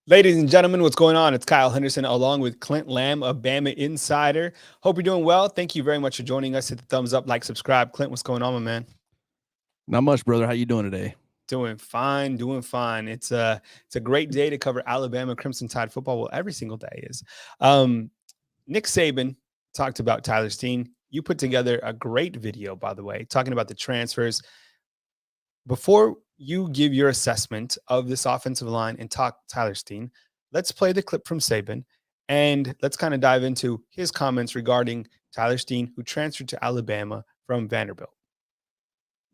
Ladies and gentlemen, what's going on? It's Kyle Henderson along with Clint Lamb of BamaInsider. Hope you're doing well. Thank you very much for joining us. Hit the thumbs up, like, subscribe. Clint, what's going on, my man? Not much, brother. How you doing today? Doing fine, doing fine. It's a great day to cover Alabama Crimson Tide football. Well, every single day is. Um, Nick Saban talked about Tyler Steen. You put together a great video, by the way, talking about the transfers. Before you give your assessment of this offensive line and talk Tyler Steen, let's play the clip from Saban and let's kind of dive into his comments regarding Tyler Steen, who transferred to Alabama from Vanderbilt.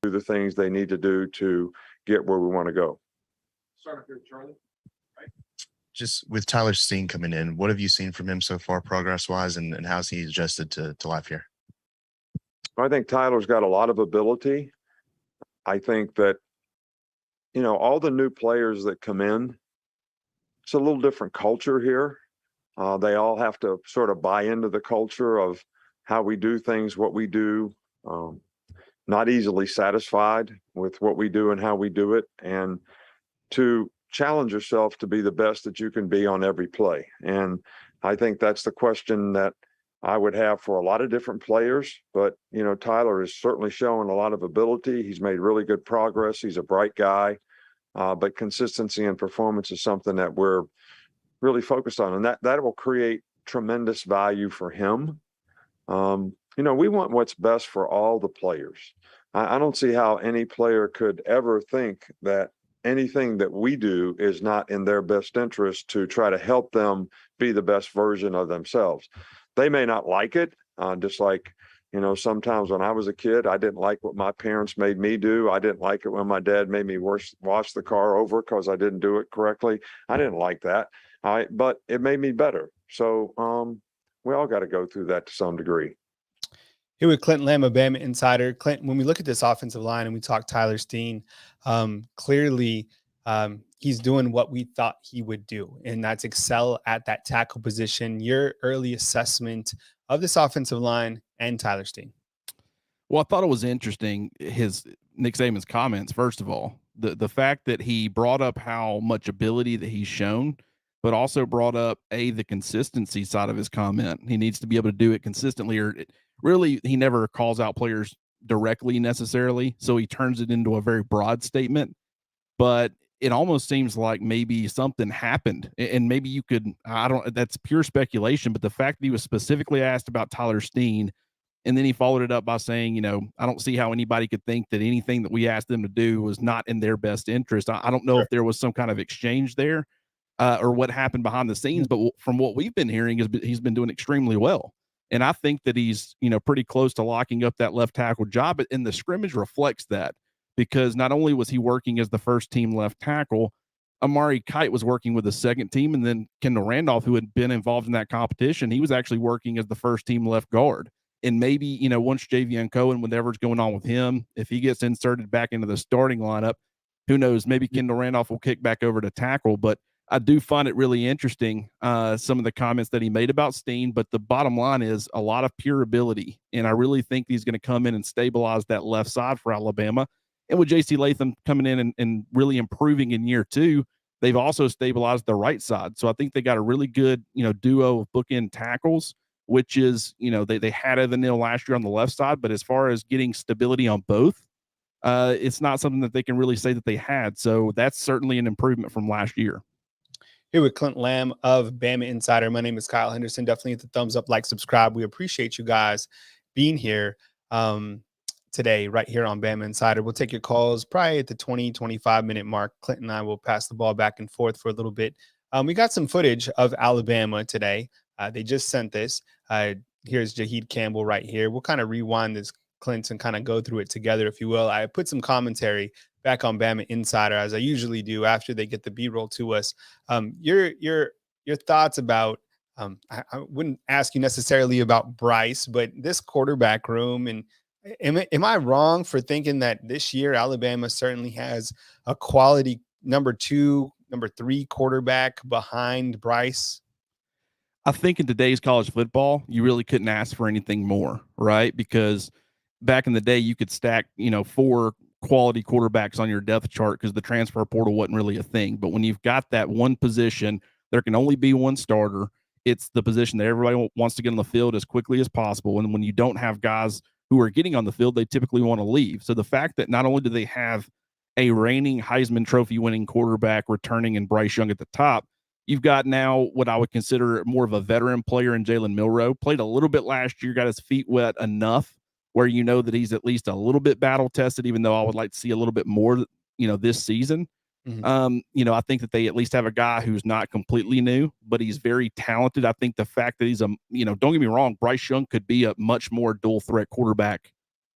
Do the things they need to do to get where we want to go. Start up here, Charlie. Just with Tyler Steen coming in, what have you seen from him so far, progress-wise, and how's he adjusted to life here? I think Tyler's got a lot of ability. I think that, all the new players that come in, it's a little different culture here. They all have to sort of buy into the culture of how we do things, what we do. Not easily satisfied with what we do and how we do it, and to challenge yourself to be the best that you can be on every play. And I think that's the question that I would have for a lot of different players. But, Tyler is certainly showing a lot of ability. He's made really good progress. He's a bright guy. But consistency and performance is something that we're really focused on. And that will create tremendous value for him. We want what's best for all the players. I don't see how any player could ever think that anything that we do is not in their best interest to try to help them be the best version of themselves. They may not like it, just like, sometimes when I was a kid, I didn't like what my parents made me do. I didn't like it when my dad made me wash the car over because I didn't do it correctly. I didn't like that. But it made me better. So we all got to go through that to some degree. Here with Clint Lamb of BamaInsider. Clint, when we look at this offensive line and we talk Tyler Steen, clearly he's doing what we thought he would do, and that's excel at that tackle position. Your early assessment of this offensive line and Tyler Steen. Well, I thought it was interesting, Nick Saban's comments, first of all. The fact that he brought up how much ability that he's shown, but also brought up, the consistency side of his comment. He needs to be able to do it consistently, or really, he never calls out players directly necessarily, so he turns it into a very broad statement. But it almost seems like maybe something happened, and maybe you could, that's pure speculation, but the fact that he was specifically asked about Tyler Steen, and then he followed it up by saying, I don't see how anybody could think that anything that we asked them to do was not in their best interest. I don't know if there was some kind of exchange there, or what happened behind the scenes, but from what we've been hearing is he's been doing extremely well. And I think that he's, pretty close to locking up that left tackle job. And the scrimmage reflects that, because not only was he working as the first team left tackle, Amari Kite was working with the second team. And then Kendall Randolph, who had been involved in that competition, he was actually working as the first team left guard. And maybe, once Javion Cohen, whatever's going on with him, if he gets inserted back into the starting lineup, who knows, maybe Kendall Randolph will kick back over to tackle. But I do find it really interesting, some of the comments that he made about Steen, but the bottom line is a lot of pure ability. And I really think he's going to come in and stabilize that left side for Alabama. And with J.C. Latham coming in and really improving in year two, they've also stabilized the right side. So I think they got a really good, duo of bookend tackles, which is, they had Evan Neal last year on the left side, but as far as getting stability on both, it's not something that they can really say that they had. So that's certainly an improvement from last year. Here with Clint Lamb of BamaInsider. My name is Kyle Henderson. Definitely hit the thumbs up, like, subscribe. We appreciate you guys being here today, right here on BamaInsider. We'll take your calls probably at the 20, 25-minute mark. Clint and I will pass the ball back and forth for a little bit. We got some footage of Alabama today. They just sent this. Here's Jaheed Campbell right here. We'll kind of rewind this, Clint, and kind of go through it together, if you will. I put some commentary back on BamaInsider, as I usually do after they get the B-roll to us. Your thoughts about, I wouldn't ask you necessarily about Bryce, but this quarterback room. And am I wrong for thinking that this year Alabama certainly has a quality number 2, number 3 quarterback behind Bryce? I think in today's college football, you really couldn't ask for anything more, right? Because back in the day, you could stack, 4 quality quarterbacks on your depth chart because the transfer portal wasn't really a thing. But when you've got that one position, there can only be one starter. It's the position that everybody wants to get on the field as quickly as possible. And when you don't have guys who are getting on the field, they typically want to leave. So the fact that not only do they have a reigning Heisman Trophy winning quarterback returning in Bryce Young at the top, you've got now what I would consider more of a veteran player in Jalen Milroe. Played a little bit last year, got his feet wet enough where you know that he's at least a little bit battle tested, even though I would like to see a little bit more, this season. I think that they at least have a guy who's not completely new, but he's very talented. I think the fact that he's don't get me wrong, Bryce Young could be a much more dual threat quarterback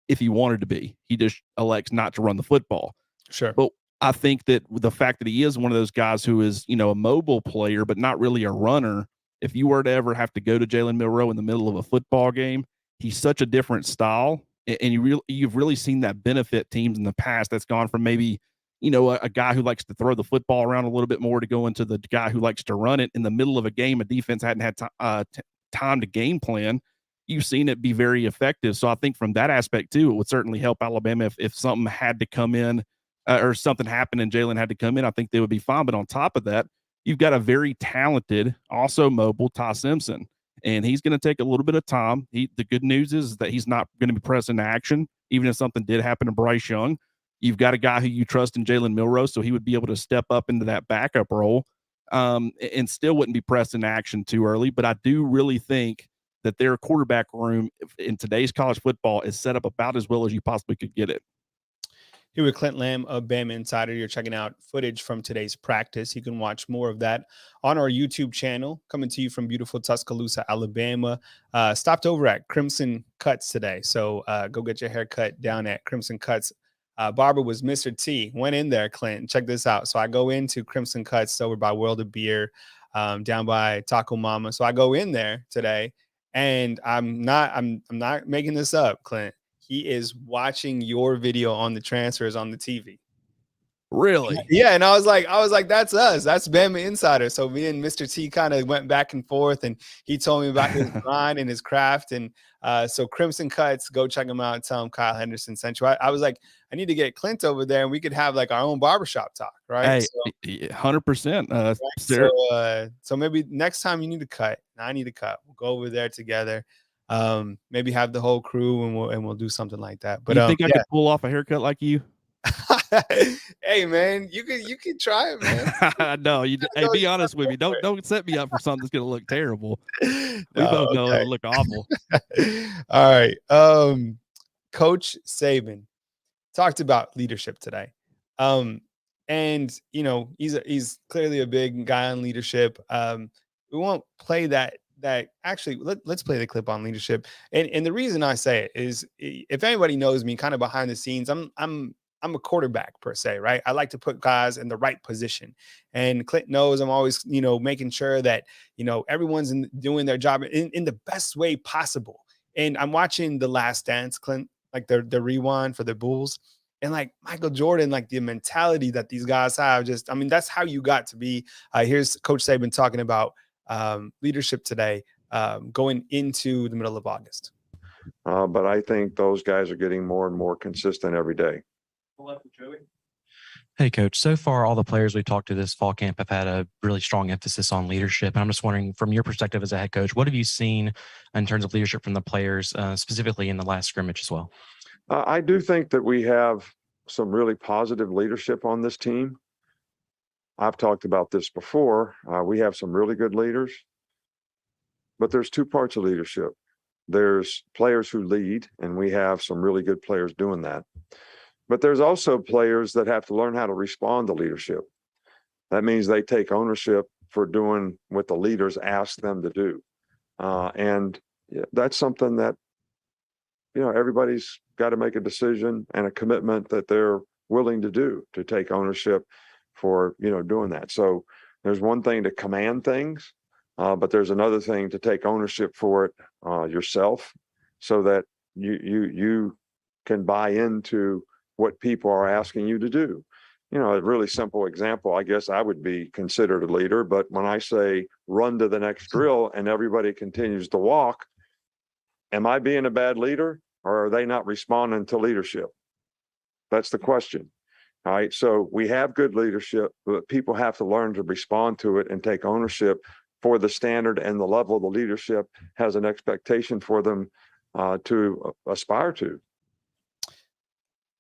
if he wanted to be. He just elects not to run the football. Sure. But I think that the fact that he is one of those guys who is, a mobile player, but not really a runner, if you were to ever have to go to Jalen Milroe in the middle of a football game, he's such a different style. And you've really seen that benefit teams in the past that's gone from maybe, a guy who likes to throw the football around a little bit more to go into the guy who likes to run it in the middle of a game. A defense hadn't had time to game plan. You've seen it be very effective. So I think from that aspect too, it would certainly help Alabama if something had to come in or something happened and Jalen had to come in. I think they would be fine. But on top of that, you've got a very talented, also mobile Ty Simpson, and he's going to take a little bit of time. The good news is that he's not going to be pressed into action, even if something did happen to Bryce Young. You've got a guy who you trust in Jalen Milroe, so he would be able to step up into that backup role and still wouldn't be pressed into action too early. But I do really think that their quarterback room in today's college football is set up about as well as you possibly could get it. Here with Clint Lamb of BamaInsider. You're checking out footage from today's practice. You can watch more of that on our YouTube channel, coming to you from beautiful Tuscaloosa, Alabama. Stopped over at Crimson Cuts today. So go get your hair cut down at Crimson Cuts. Barber was Mr. T. Went in there, Clint. Check this out. So I go into Crimson Cuts over by World of Beer, down by Taco Mama. So I go in there today, and I'm not making this up, Clint. He is watching your video on the transfers on the TV. Really? Yeah. And I was like, that's us. That's BamaInsider. So me and Mr. T kind of went back and forth, and he told me about his grind and his craft. And so Crimson Cuts, go check him out. Tell him Kyle Henderson sent you. I was like, I need to get Clint over there, and we could have like our own barbershop talk, right? Hey, 100%. Right? So maybe next time you need to cut, and I need to cut. We'll go over there together. Maybe have the whole crew, and we'll do something like that. But you think I could pull off a haircut like you? Hey man, you could try it, man. No, hey, be honest with me. Don't set me up for something that's gonna look terrible. We both know it'll look awful. All right. Coach Saban talked about leadership today. And he's clearly a big guy on leadership. We won't play that actually let's play the clip on leadership. And the reason I say it is, if anybody knows me kind of behind the scenes, I'm a quarterback per se, right? I like to put guys in the right position. And Clint knows I'm always, making sure that, everyone's doing their job in the best way possible. And I'm watching The Last Dance, Clint, like the rewind for the Bulls. And like Michael Jordan, like the mentality that these guys have, that's how you got to be. Here's Coach Saban talking about leadership today, going into the middle of August. But I think those guys are getting more and more consistent every day. Hey, Coach. So far, all the players we've talked to this fall camp have had a really strong emphasis on leadership. And I'm just wondering, from your perspective as a head coach, what have you seen in terms of leadership from the players, specifically in the last scrimmage as well? I do think that we have some really positive leadership on this team. I've talked about this before. We have some really good leaders, but there's two parts of leadership. There's players who lead, and we have some really good players doing that. But there's also players that have to learn how to respond to leadership. That means they take ownership for doing what the leaders ask them to do. And that's something that, everybody's got to make a decision and a commitment that they're willing to do, to take ownership for, doing that. So there's one thing to command things, but there's another thing to take ownership for it yourself, so that you can buy into what people are asking you to do. A really simple example, I guess I would be considered a leader, but when I say run to the next drill and everybody continues to walk, am I being a bad leader, or are they not responding to leadership? That's the question. All right. So we have good leadership, but people have to learn to respond to it and take ownership for the standard and the level the leadership has an expectation for them to aspire to.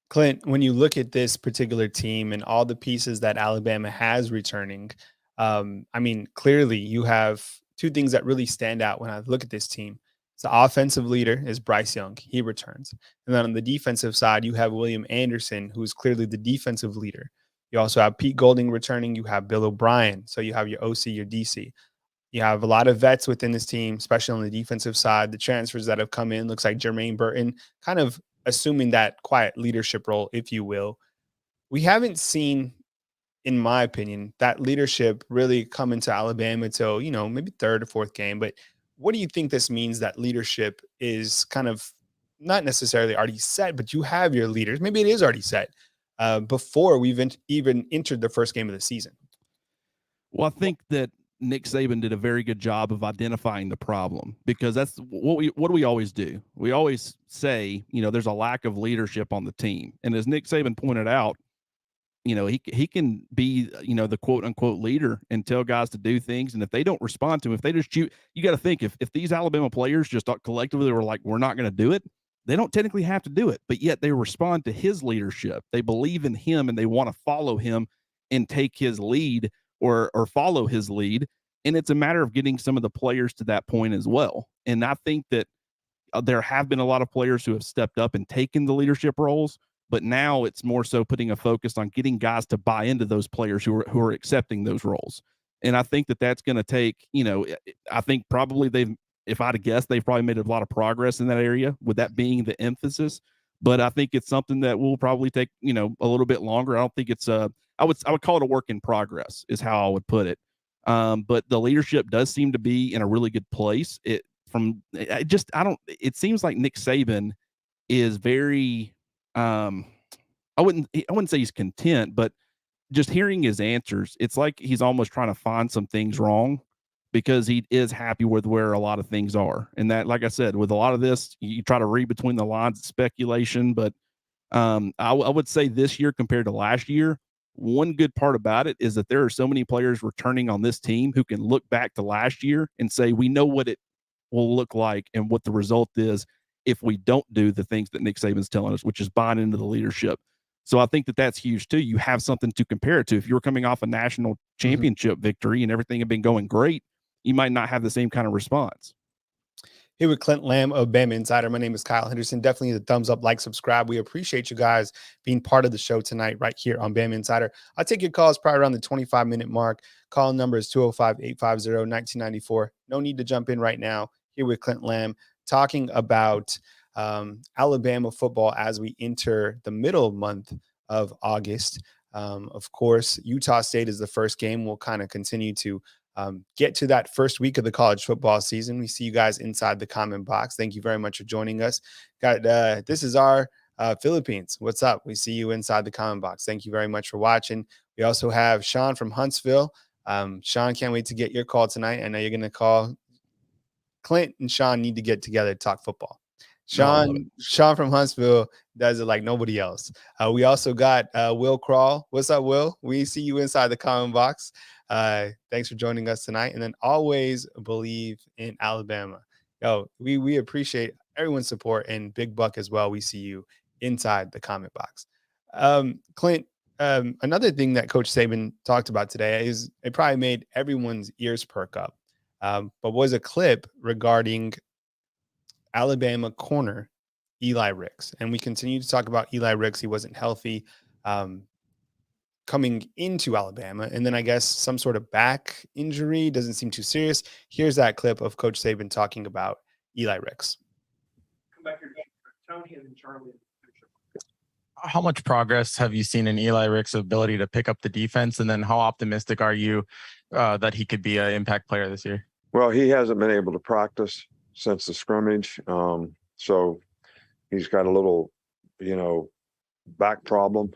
Clint, when you look at this particular team and all the pieces that Alabama has returning, I mean, clearly you have two things that really stand out when I look at this team. The offensive leader is Bryce Young. He returns. And then on the defensive side, you have William Anderson, who's clearly the defensive leader. You also have Pete Golding returning. You have Bill O'Brien. So you have your OC, your DC. You have a lot of vets within this team, especially on the defensive side. The transfers that have come in, looks like Jermaine Burton, kind of assuming that quiet leadership role, if you will. We haven't seen, in my opinion, that leadership really come into Alabama till, maybe third or fourth game. But what do you think this means, that leadership is kind of not necessarily already set, but you have your leaders? Maybe it is already set before we've even entered the first game of the season. Well, I think that Nick Saban did a very good job of identifying the problem, because that's what do we always do? We always say, there's a lack of leadership on the team. And as Nick Saban pointed out, he can be, the quote unquote leader and tell guys to do things. And if they don't respond to him, if they just shoot, you got to think, if these Alabama players just collectively were like, we're not going to do it, they don't technically have to do it, but yet they respond to his leadership. They believe in him and they want to follow him and take his lead or follow his lead. And it's a matter of getting some of the players to that point as well. And I think that there have been a lot of players who have stepped up and taken the leadership roles, but now it's more so putting a focus on getting guys to buy into those players who are accepting those roles. And I think that that's going to take, I think probably if I'd have guessed, they've probably made a lot of progress in that area, with that being the emphasis. But I think it's something that will probably take, a little bit longer. I don't think it's I would call it a work in progress is how I would put it. But the leadership does seem to be in a really good place. It seems like Nick Saban is very, I wouldn't say he's content, but just hearing his answers, it's like he's almost trying to find some things wrong, because he is happy with where a lot of things are. And that, like I said, with a lot of this, you try to read between the lines, speculation, but I would say this year compared to last year, one good part about it is that there are so many players returning on this team who can look back to last year and say, we know what it will look like and what the result is if we don't do the things that Nick Saban's telling us, which is buying into the leadership. So I think that that's huge too. You have something to compare it to. If you're coming off a national championship victory and everything had been going great, you might not have the same kind of response. Here with Clint Lamb of BamaInsider. My name is Kyle Henderson. Definitely the thumbs up, like, subscribe. We appreciate you guys being part of the show tonight right here on BamaInsider. I'll take your calls probably around the 25-minute mark. Call number is 205-850-1994. No need to jump in right now. Here with Clint Lamb talking about Alabama football as we enter the middle month of August. Of course, Utah State is the first game. We'll kind of continue to get to that first week of the college football season. We see you guys inside the comment box. Thank you very much for joining us. This is our Philippines. What's up? We see you inside the comment box. Thank you very much for watching. We also have Shawn from Huntsville. Shawn, can't wait to get your call tonight. I know you're going to call. Clint and Shawn need to get together to talk football. Shawn from Huntsville does it like nobody else. We also got Will Crawl. What's up, Will? We see you inside the comment box. Thanks for joining us tonight. And then always believe in Alabama. We appreciate everyone's support, and Big Buck as well. We see you inside the comment box. Clint, another thing that Coach Saban talked about today is it probably made everyone's ears perk up, but was a clip regarding Alabama corner Eli Ricks. And we continue to talk about Eli Ricks. He wasn't healthy coming into Alabama. And then I guess some sort of back injury, doesn't seem too serious. Here's that clip of Coach Saban talking about Eli Ricks. Come back here, Tony and Charlie. How much progress have you seen in Eli Ricks' ability to pick up the defense? And then how optimistic are you that he could be an impact player this year? Well, he hasn't been able to practice since the scrimmage. So he's got a little, back problem.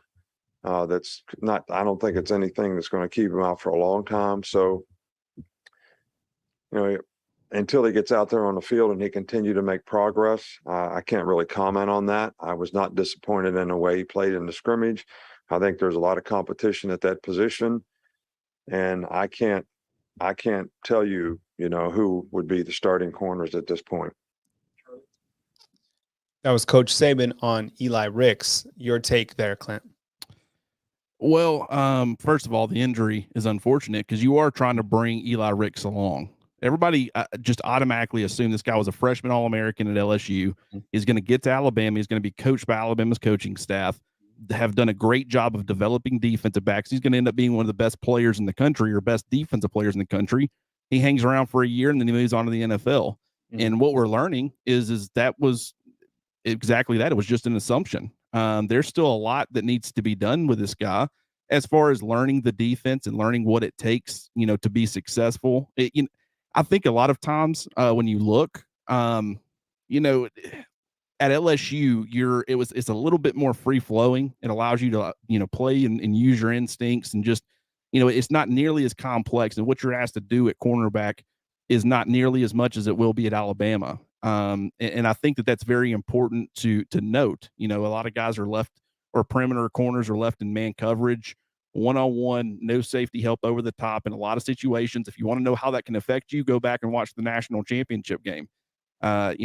That's not, I don't think it's anything that's going to keep him out for a long time. So, until he gets out there on the field and he continue to make progress, I can't really comment on that. I was not disappointed in the way he played in the scrimmage. I think there's a lot of competition at that position, and I can't tell you, who would be the starting corners at this point. That was Coach Saban on Eli Ricks. Your take there, Clint? Well, first of all, the injury is unfortunate because you are trying to bring Eli Ricks along. Everybody just automatically assumed this guy was a freshman All-American at LSU. He's going to get to Alabama. He's going to be coached by Alabama's coaching staff, have done a great job of developing defensive backs. He's going to end up being one of the best players in the country or best defensive players in the country. He hangs around for a year and then he moves on to the NFL. And what we're learning is that was exactly that. It was just an assumption. There's still a lot that needs to be done with this guy as far as learning the defense and learning what it takes, to be successful. I think a lot of times when you look, at LSU, it's a little bit more free flowing. It allows you to, play and use your instincts and just, it's not nearly as complex. And what you're asked to do at cornerback is not nearly as much as it will be at Alabama. And I think that that's very important to note. A lot of guys are left, or perimeter corners are left in man coverage, one-on-one, no safety help over the top in a lot of situations. If you want to know how that can affect you, go back and watch the national championship game. At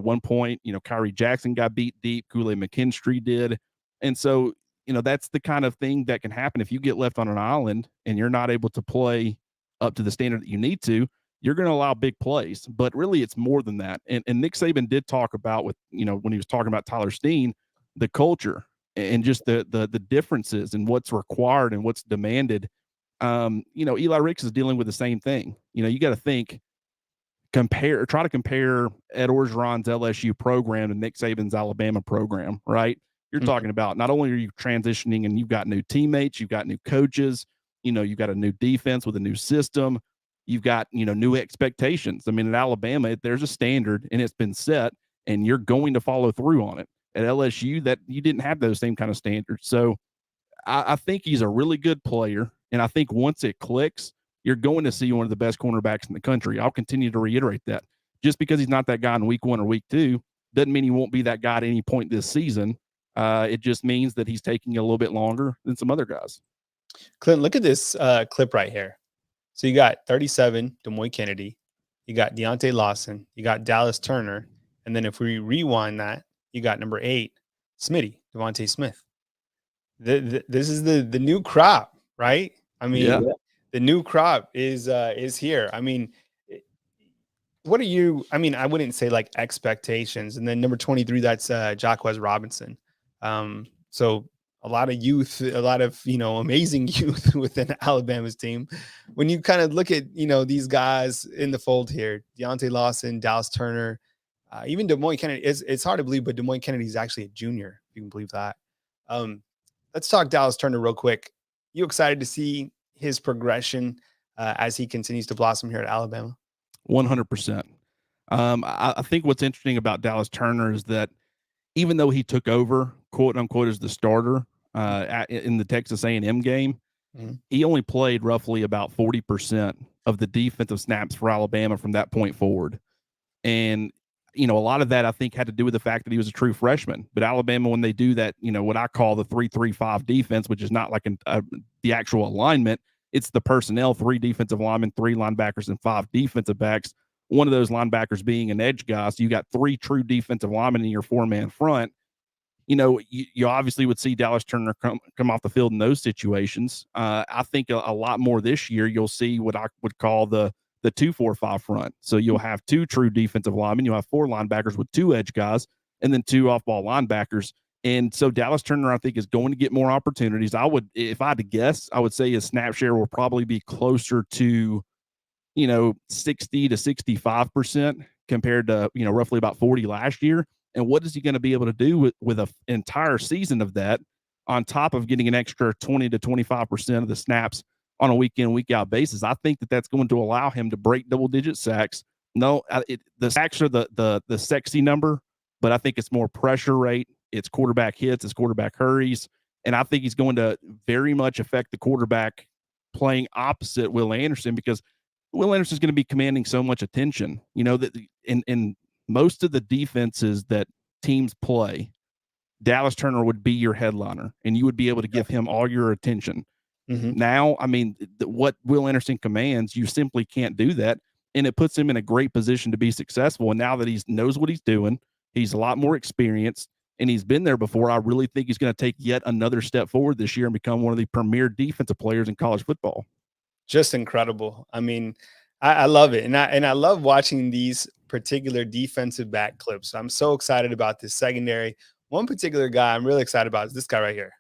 one point, Kyrie Jackson got beat deep, Kool-Aid McKinstry did. And so, that's the kind of thing that can happen if you get left on an island and you're not able to play up to the standard that you need to. You're going to allow big plays, but really it's more than that. And Nick Saban did talk about when he was talking about Tyler Steen, the culture and just the differences and what's required and what's demanded. Eli Ricks is dealing with the same thing. You got to try to compare Ed Orgeron's LSU program to Nick Saban's Alabama program, right? You're talking about not only are you transitioning and you've got new teammates, you've got new coaches, you've got a new defense with a new system. You've got, new expectations. I mean, at Alabama, there's a standard and it's been set and you're going to follow through on it. At LSU, that you didn't have those same kind of standards. So I think he's a really good player. And I think once it clicks, you're going to see one of the best cornerbacks in the country. I'll continue to reiterate that. Just because he's not that guy in week 1 or week 2 doesn't mean he won't be that guy at any point this season. It just means that he's taking a little bit longer than some other guys. Clint, look at this clip right here. So you got 37, Des Moines Kennedy. You got Deontay Lawson. You got Dallas Turner. And then if we rewind that, you got number 8, Smitty, Devontae Smith. This is the new crop, right? I mean, the new crop is here. I mean, what are you? I mean, I wouldn't say like expectations. And then number 23, that's Jacquez Robinson. So a lot of youth, a lot of, amazing youth within Alabama's team. When you kind of look at, these guys in the fold here, Deontay Lawson, Dallas Turner, even Des Moines Kennedy, it's hard to believe, but Des Moines Kennedy is actually a junior, if you can believe that. Let's talk Dallas Turner real quick. You excited to see his progression as he continues to blossom here at Alabama? 100%. I think what's interesting about Dallas Turner is that even though he took over, quote unquote, as the starter in the Texas A&M game, he only played roughly about 40% of the defensive snaps for Alabama from that point forward. And, a lot of that I think had to do with the fact that he was a true freshman. But Alabama, when they do that, what I call the 3-3-5 defense, which is not like the actual alignment, it's the personnel, 3 defensive linemen, 3 linebackers, and 5 defensive backs. One of those linebackers being an edge guy. So you got 3 true defensive linemen in your 4-man front. You obviously would see Dallas Turner come off the field in those situations. I think a lot more this year, you'll see what I would call the 2-4-5 front. So you'll have 2 true defensive linemen. You'll have 4 linebackers with 2 edge guys and then 2 off-ball linebackers. And so Dallas Turner, I think, is going to get more opportunities. If I had to guess, I would say his snap share will probably be closer to 60 to 65% compared to, roughly about 40 last year. And what is he going to be able to do with an entire season of that on top of getting an extra 20 to 25% of the snaps on a week in, week out basis? I think that's going to allow him to break double-digit sacks. No, the sacks are the sexy number, but I think it's more pressure rate. It's quarterback hits, it's quarterback hurries. And I think he's going to very much affect the quarterback playing opposite Will Anderson because Will Anderson's going to be commanding so much attention, that in most of the defenses that teams play, Dallas Turner would be your headliner and you would be able to give him all your attention. Now, I mean, what Will Anderson commands, you simply can't do that. And it puts him in a great position to be successful. And now that he knows what he's doing, he's a lot more experienced and he's been there before. I really think he's going to take yet another step forward this year and become one of the premier defensive players in college football. Just incredible. I mean, I love it. And I love watching these particular defensive back clips. I'm so excited about this secondary. One particular guy I'm really excited about is this guy right here,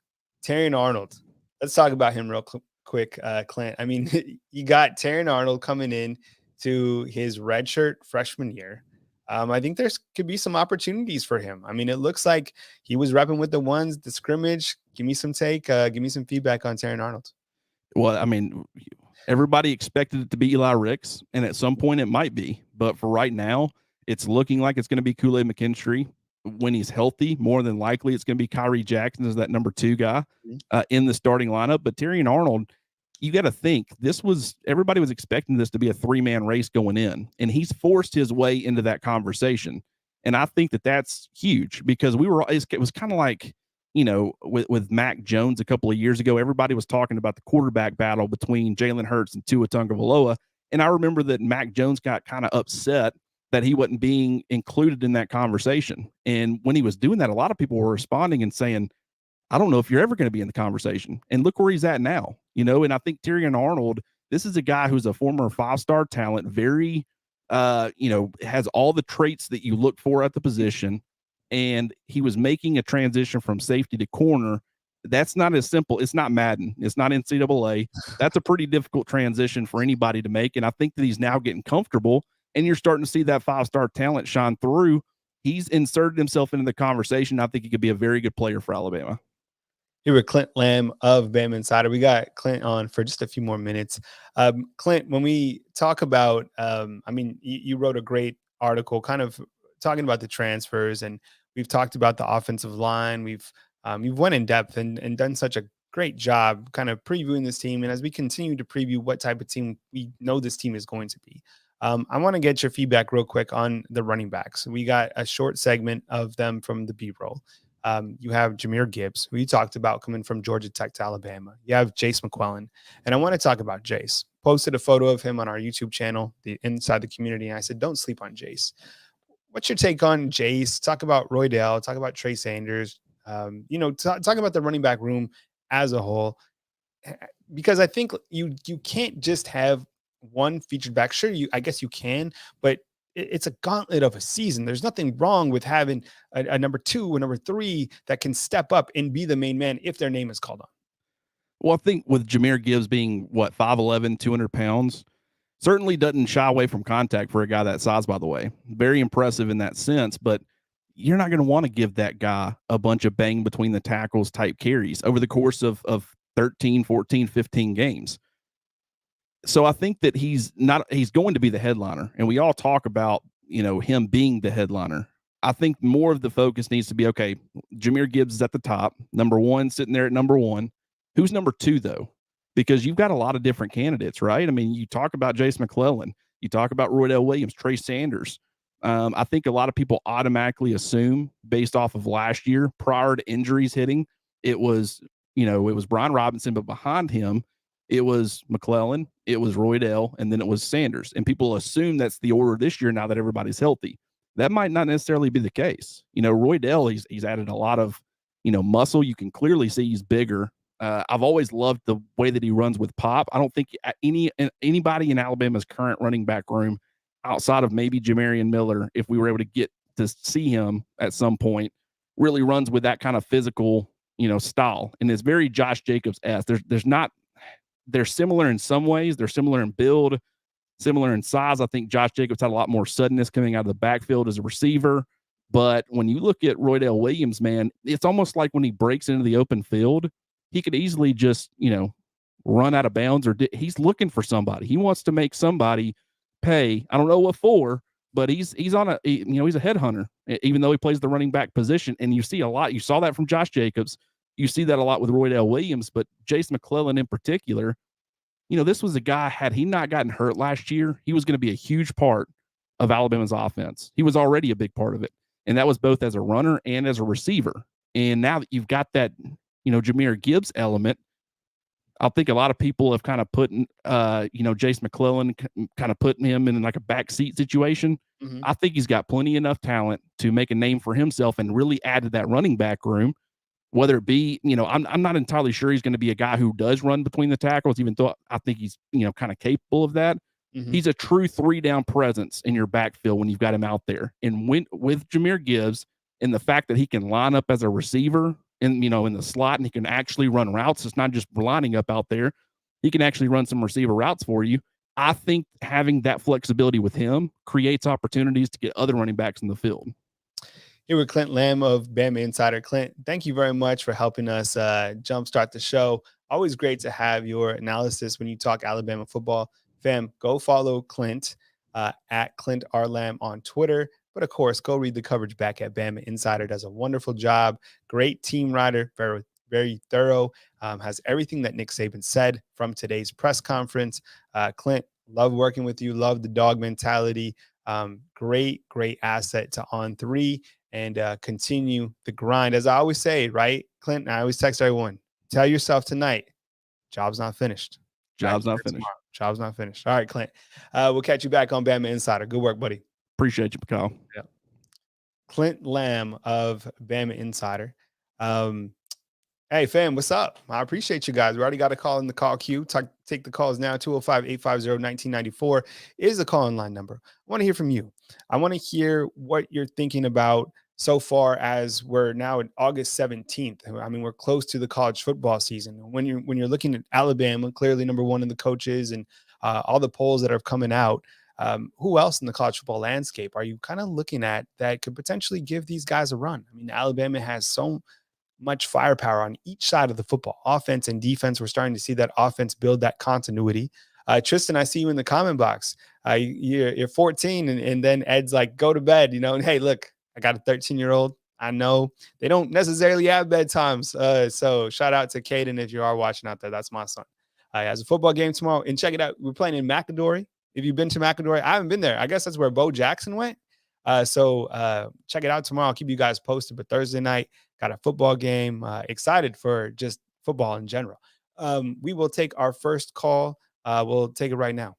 Terrion Arnold. Let's talk about him real quick, Clint. I mean, you got Terrion Arnold coming in to his redshirt freshman year. I think could be some opportunities for him. I mean, it looks like he was repping with the ones, the scrimmage. Give me some give me some feedback on Terrion Arnold. Well, I mean, everybody expected it to be Eli Ricks, and at some point it might be. But for right now, it's looking like it's going to be Kool-Aid McKinstry. When he's healthy, more than likely it's going to be Kyrie Jackson as that number 2 guy in the starting lineup. But Terrion Arnold, you got to think everybody was expecting this to be a 3-man race going in, and he's forced his way into that conversation. And I think that's huge because it was kind of like, with Mac Jones a couple of years ago, everybody was talking about the quarterback battle between Jalen Hurts and Tua Tagovailoa. And I remember that Mac Jones got kind of upset that he wasn't being included in that conversation. And when he was doing that, a lot of people were responding and saying, I don't know if you're ever going to be in the conversation. And look where he's at now, and I think Terrion Arnold, this is a guy who's a former 5-star talent, very, has all the traits that you look for at the position. And he was making a transition from safety to corner. That's not as simple. It's not Madden. It's not NCAA. That's a pretty difficult transition for anybody to make. And I think that he's now getting comfortable. And you're starting to see that 5-star talent shine through. He's inserted himself into the conversation. I think he could be a very good player for Alabama. Here with Clint Lamb of BamaInsider. We got Clint on for just a few more minutes. Clint, when we talk about, you wrote a great article kind of talking about the transfers, and we've talked about the offensive line. You've went in depth and done such a great job kind of previewing this team. And as we continue to preview what type of team we know this team is going to be, I want to get your feedback real quick on the running backs. We got a short segment of them from the B-roll. You have Jahmyr Gibbs, who you talked about coming from Georgia Tech to Alabama. You have Jace McClellan. And I want to talk about Jace. Posted a photo of him on our YouTube channel, the Inside the Community. And I said, don't sleep on Jace. What's your take on Jace? Talk about Roydell. Talk about Trey Sanders. Talk about the running back room as a whole. Because I think you can't just have one featured back. Sure, I guess you can, but it's a gauntlet of a season. There's nothing wrong with having a number 2, a number 3 that can step up and be the main man if their name is called on. Well, I think with Jahmyr Gibbs being 5'11", 200 pounds, certainly doesn't shy away from contact for a guy that size, by the way. Very impressive in that sense, but you're not going to want to give that guy a bunch of bang between the tackles type carries over the course of 13, 14, 15 games. So I think that he's going to be the headliner, and we all talk about, him being the headliner. I think more of the focus needs to be, okay, Jahmyr Gibbs is at the top, number 1, sitting there at number 1. Who's number 2 though? Because you've got a lot of different candidates, right? I mean, you talk about Jace McClellan, you talk about Roydell Williams, Trey Sanders. I think a lot of people automatically assume based off of last year, prior to injuries hitting, it was Brian Robinson, but behind him, it was McClellan, it was Roydell, and then it was Sanders. And people assume that's the order this year now that everybody's healthy. That might not necessarily be the case. Roydell, he's added a lot of, muscle. You can clearly see he's bigger. I've always loved the way that he runs with pop. I don't think anybody in Alabama's current running back room, outside of maybe Jamarian Miller, if we were able to get to see him at some point, really runs with that kind of physical, style. And it's very Josh Jacobs-esque. They're similar in some ways. They're similar in build, similar in size. I think Josh Jacobs had a lot more suddenness coming out of the backfield as a receiver. But when you look at Roydell Williams, man, it's almost like when he breaks into the open field, he could easily just, run out of bounds, or he's looking for somebody. He wants to make somebody pay. I don't know what for, but he's on he's a headhunter, even though he plays the running back position. And you see a lot. You saw that from Josh Jacobs. You see that a lot with Roydell Williams, but Jace McClellan in particular, this was a guy, had he not gotten hurt last year, he was going to be a huge part of Alabama's offense. He was already a big part of it. And that was both as a runner and as a receiver. And now that you've got that, Jahmyr Gibbs element, I think a lot of people have kind of put, Jace McClellan, kind of putting him in like a backseat situation. Mhm. I think he's got plenty enough talent to make a name for himself and really add to that running back room. Whether it be, I'm not entirely sure he's going to be a guy who does run between the tackles, even though I think he's, kind of capable of that. Mhm. He's a true 3-down presence in your backfield when you've got him out there. And with Jahmyr Gibbs and the fact that he can line up as a receiver in the slot, and he can actually run routes. It's not just lining up out there. He can actually run some receiver routes for you. I think having that flexibility with him creates opportunities to get other running backs in the field. Here with Clint Lamb of BamaInsider. Clint, thank you very much for helping us jumpstart the show. Always great to have your analysis when you talk Alabama football. Fam, go follow Clint at Clint R. Lamb on Twitter. But of course, go read the coverage back at BamaInsider. Does a wonderful job. Great team writer, very, very thorough. Has everything that Nick Saban said from today's press conference. Clint, love working with you. Love the dog mentality. Great asset to On3. And continue the grind. As I always say, right, Clint, I always text everyone, tell yourself tonight, job's not finished. Job's not finished. Tomorrow. Job's not finished. All right, Clint. We'll catch you back on BamaInsider. Good work, buddy. Appreciate you, Kyle. Yeah. Clint Lamb of BamaInsider. Hey, fam, what's up? I appreciate you guys. We already got a call in the call queue. Take the calls now. 205-850-1994 is the call-in line number. I want to hear from you. I want to hear what you're thinking about so far as we're now in August 17th. I mean, we're close to the college football season. When you're looking at Alabama, clearly number one in the coaches and all the polls that are coming out, who else in the college football landscape are you kind of looking at that could potentially give these guys a run? I mean, Alabama has so much firepower on each side of the football, offense and defense. We're starting to see that offense build that continuity. Tristan, I see you in the comment box. You're 14 and then Ed's like, go to bed, and hey, look, I got a 13-year-old. I know they don't necessarily have bedtimes. So shout out to Caden if you are watching out there. That's my son. He has a football game tomorrow. And check it out. We're playing in McAdory. If you've been to McAdory, I haven't been there. I guess that's where Bo Jackson went. So check it out tomorrow. I'll keep you guys posted. But Thursday night, got a football game. Excited for just football in general. We will take our first call. We'll take it right now.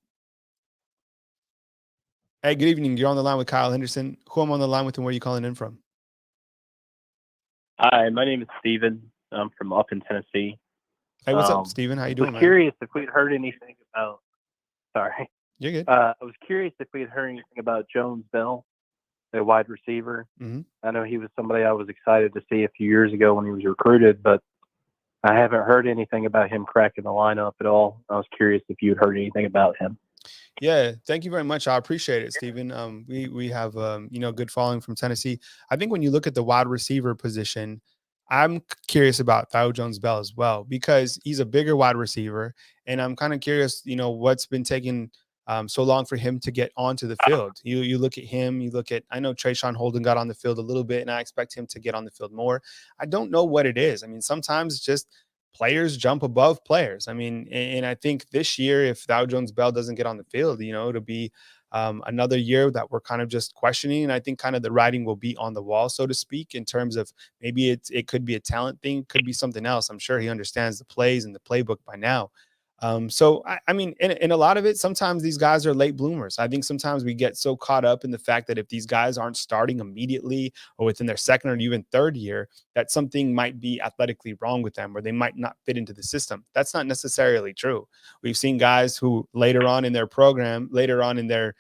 Hey, good evening. You're on the line with Kyle Henderson. Who I'm on the line with and where are you calling in from? Hi, my name is Steven. I'm from up in Tennessee. Hey, what's up, Steven? How you doing, I was curious if we'd heard anything about – sorry. You're good. I was curious if we had heard anything about Jones Bell, the wide receiver. Mm-hmm. I know he was somebody I was excited to see a few years ago when he was recruited, but I haven't heard anything about him cracking the lineup at all. I was curious if you had heard anything about him. Yeah, thank you very much. I appreciate it, Steven. We have good following from Tennessee. I think when you look at the wide receiver position, I'm curious about Thao Jones Bell as well because he's a bigger wide receiver, and I'm kind of curious, what's been taking so long for him to get onto the field. You look at him, I know Trayshawn Holden got on the field a little bit, and I expect him to get on the field more. I don't know what it is. I mean, sometimes it's just players jump above players. I mean, and I think this year, if Thao Jones Bell doesn't get on the field, it'll be another year that we're kind of just questioning. And I think kind of the writing will be on the wall, so to speak, in terms of maybe it could be a talent thing, could be something else. I'm sure he understands the plays and the playbook by now. So I mean, in a lot of it, sometimes these guys are late bloomers. I think sometimes we get so caught up in the fact that if these guys aren't starting immediately or within their second or even third year, that something might be athletically wrong with them or they might not fit into the system. That's not necessarily true. We've seen guys who later on in their program, later on in their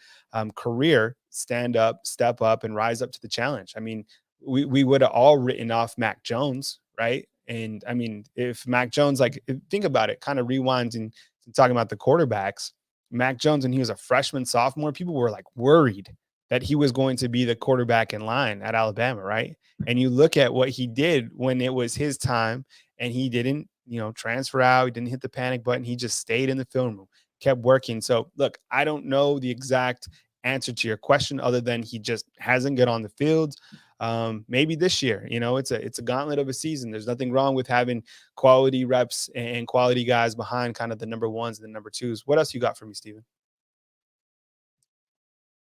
career, stand up, step up, and rise up to the challenge. I mean, we would have all written off Mac Jones, right? And I mean, if Mac Jones, think about it, kind of rewinds and talking about the quarterbacks, Mac Jones, when he was a freshman, sophomore, people were worried that he was going to be the quarterback in line at Alabama, right? And you look at what he did when it was his time and he didn't, transfer out. He didn't hit the panic button. He just stayed in the film room, kept working. So look, I don't know the exact answer to your question other than he just hasn't got on the field. maybe this year. It's a gauntlet of a season. There's nothing wrong with having quality reps and quality guys behind kind of the number ones and the number twos. What else you got for me, Steven?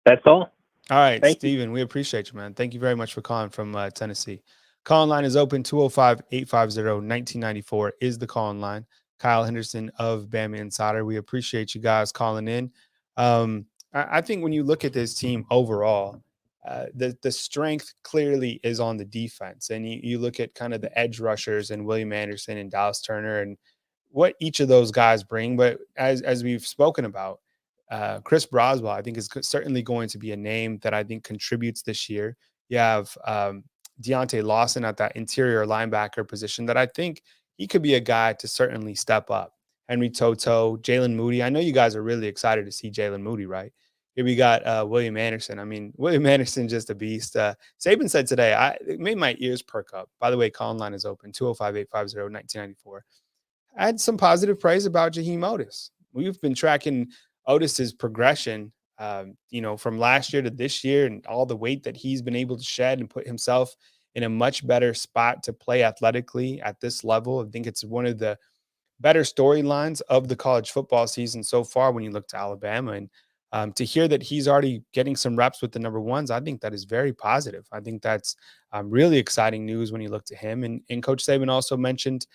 That's all. All right, Thank Steven, we appreciate you, man. Thank you very much for calling from Tennessee. Call line is open. 205-850-1994 is the call line. Kyle Henderson of Bama Insider. We appreciate you guys calling in. I think when you look at this team overall, the strength clearly is on the defense. And you look at kind of the edge rushers and William Anderson and Dallas Turner and what each of those guys bring. But as we've spoken about, Chris Broswell, I think, is certainly going to be a name that I think contributes this year. You have Deontay Lawson at that interior linebacker position that I think he could be a guy to certainly step up. Henry Toto, Jalen Moody. I know you guys are really excited to see Jalen Moody, right? Here we got William Anderson. I mean, William Anderson, just a beast. Saban said today, it made my ears perk up. By the way, call line is open, 205-850-1994. I had some positive praise about Jaheim Otis. We've been tracking Otis's progression, from last year to this year and all the weight that he's been able to shed and put himself in a much better spot to play athletically at this level. I think it's one of the better storylines of the college football season so far when you look to Alabama. And to hear that he's already getting some reps with the number ones, I think that is very positive. I think that's really exciting news when you look to him. And Coach Saban also mentioned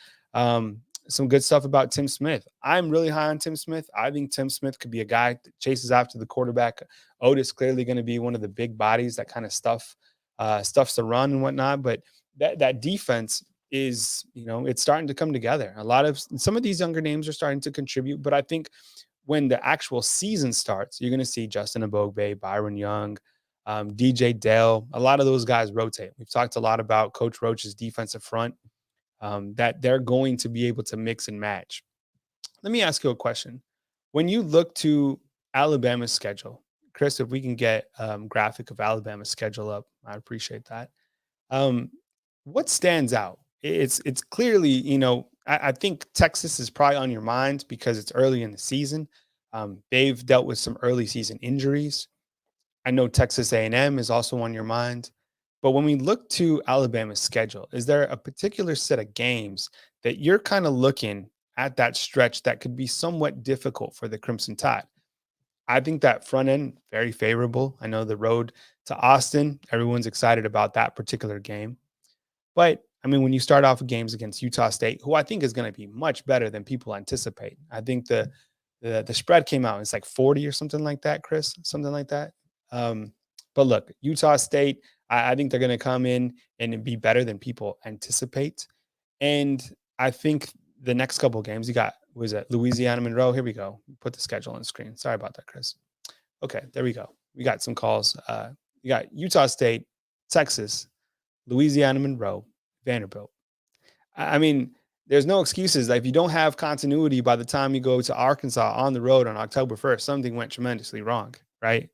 some good stuff about Tim Smith. I'm really high on Tim Smith. I think Tim Smith could be a guy that chases after the quarterback. Otis clearly going to be one of the big bodies that kind of stuffs the run and whatnot. But that defense is, it's starting to come together. Some of these younger names are starting to contribute, but I think when the actual season starts, you're going to see Justin Abogbe, Byron Young, DJ Dale. A lot of those guys rotate. We've talked a lot about Coach Roach's defensive front. That they're going to be able to mix and match. Let me ask you a question. When you look to Alabama's schedule, Chris, if we can get graphic of Alabama's schedule up, I'd appreciate that. What stands out? It's clearly, I think Texas is probably on your mind because it's early in the season. They've dealt with some early season injuries. I know Texas A&M is also on your mind. But when we look to Alabama's schedule, is there a particular set of games that you're kind of looking at that stretch that could be somewhat difficult for the Crimson Tide? I think that front end, very favorable. I know the road to Austin, everyone's excited about that particular game. But, I mean, when you start off with games against Utah State, who I think is going to be much better than people anticipate. I think the spread came out. It's like 40 or something like that, Chris, something like that. But look, Utah State, I think they're going to come in and be better than people anticipate. And I think the next couple of games, you got, was it Louisiana Monroe? Here we go. Put the schedule on the screen. Sorry about that, Chris. Okay, there we go. We got some calls. You got Utah State, Texas, Louisiana Monroe, Vanderbilt. I mean, there's no excuses. Like, if you don't have continuity by the time you go to Arkansas on the road on October 1st, something went tremendously wrong, right?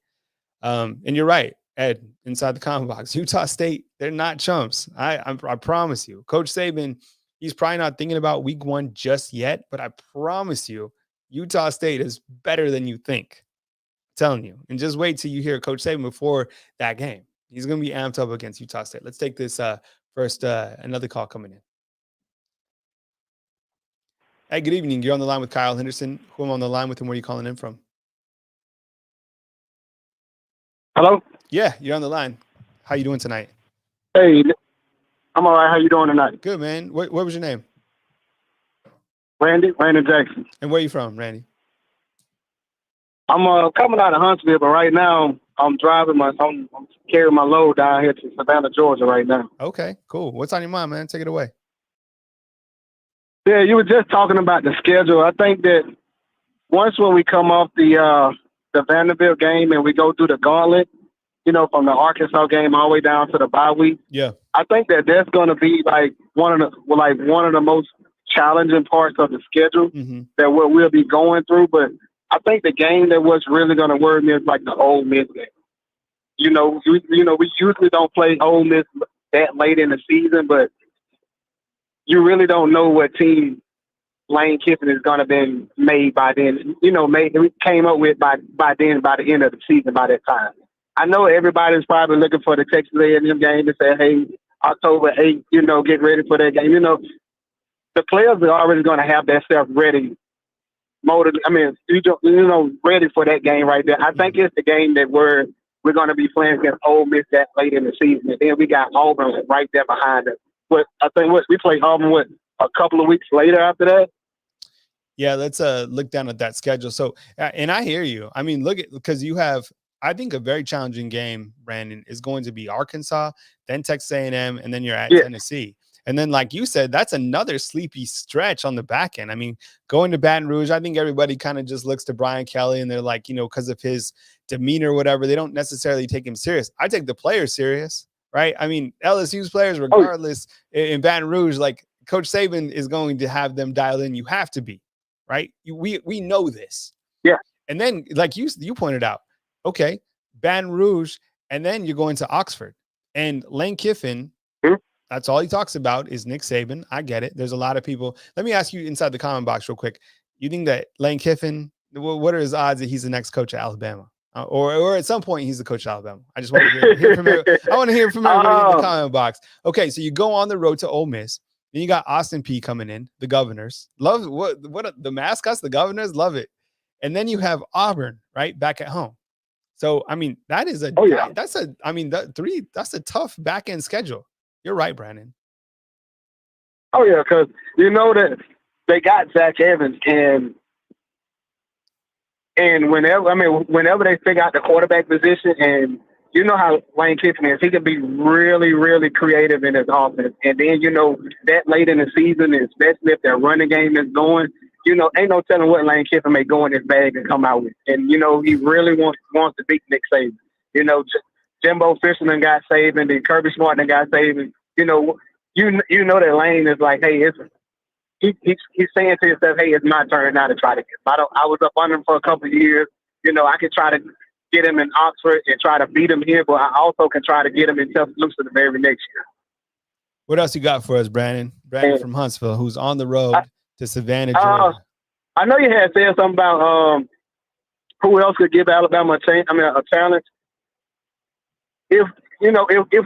And you're right, Ed, inside the comment box. Utah State, they're not chumps. I promise you. Coach Saban, he's probably not thinking about week one just yet, but I promise you, Utah State is better than you think. I'm telling you. And just wait till you hear Coach Saban before that game. He's going to be amped up against Utah State. Let's take this first, another call coming in. Hey, good evening. You're on the line with Kyle Henderson. Who am I on the line with and where are you calling in from? Hello? Yeah, you're on the line. How you doing tonight? Hey, I'm all right. How you doing tonight? Good, man. What was your name? Randy Jackson. And where are you from, Randy? I'm coming out of Huntsville, but right now I'm driving I'm carrying my load down here to Savannah, Georgia right now. Okay, cool. What's on your mind, man? Take it away. Yeah, you were just talking about the schedule. I think that once when we come off the Vanderbilt game and we go through the gauntlet, from the Arkansas game all the way down to the bye week. Yeah. I think that that's going to be one of the most challenging parts of the schedule that we'll be going through. But I think the game that was really going to worry me is like the Ole Miss game. We usually don't play Ole Miss that late in the season, but you really don't know what team Lane Kiffin is going to be made by then. We came up with by the end of the season by that time. I know everybody's probably looking for the Texas A&M game to say, hey, October 8th, get ready for that game. The players are already going to have that stuff ready, ready for that game right there. I think it's the game that we're going to be playing against Ole Miss that late in the season. And then we got Auburn right there behind us. But I think we play Auburn, a couple of weeks later after that? Yeah, let's look down at that schedule. So, and I hear you. I mean, because you have, I think a very challenging game, Brandon, is going to be Arkansas, then Texas A&M, and then you're at Tennessee. And then, like you said, that's another sleepy stretch on the back end. I mean, going to Baton Rouge, I think everybody kind of just looks to Brian Kelly and they're like, because of his demeanor or whatever, they don't necessarily take him serious. I take the players serious, right? I mean, LSU's players, regardless, in Baton Rouge, like Coach Saban is going to have them dialed in. You have to be, right? We know this. Yeah. And then, like you pointed out, okay, Baton Rouge, and then you're going to Oxford. And Lane Kiffin, that's all he talks about is Nick Saban. I get it. There's a lot of people. Let me ask you inside the comment box real quick. You think that Lane Kiffin, what are his odds that he's the next coach at Alabama? Or at some point he's the coach at Alabama? I just want to hear from everybody. I want to hear from everybody in the comment box. Okay, so you go on the road to Ole Miss. Then you got Austin Peay coming in, the Governors. Love what the mascots, the Governors, love it. And then you have Auburn, right, back at home. So, I mean, that is that's a tough back end schedule. You're right, Brandon. Oh yeah, because that they got Zach Evans, and whenever they figure out the quarterback position, and you know how Lane Kiffin is, he can be really, really creative in his offense. And then that late in the season, especially if their running game is going, ain't no telling what Lane Kiffin may go in his bag and come out with. And he really wants to beat Nick Saban. Jimbo Fisher done got Saban, and Kirby Smart done got Saban. That Lane is like, hey, he's saying to himself, hey, it's my turn now to try to get him. I was up under him for a couple of years. I could try to get him in Oxford and try to beat him here, but I also can try to get him in Tuscaloosa the very next year. What else you got for us, Brandon? Brandon from Huntsville, who's on the road to Savannah, Georgia. I know you had said something about who else could give Alabama a talent. If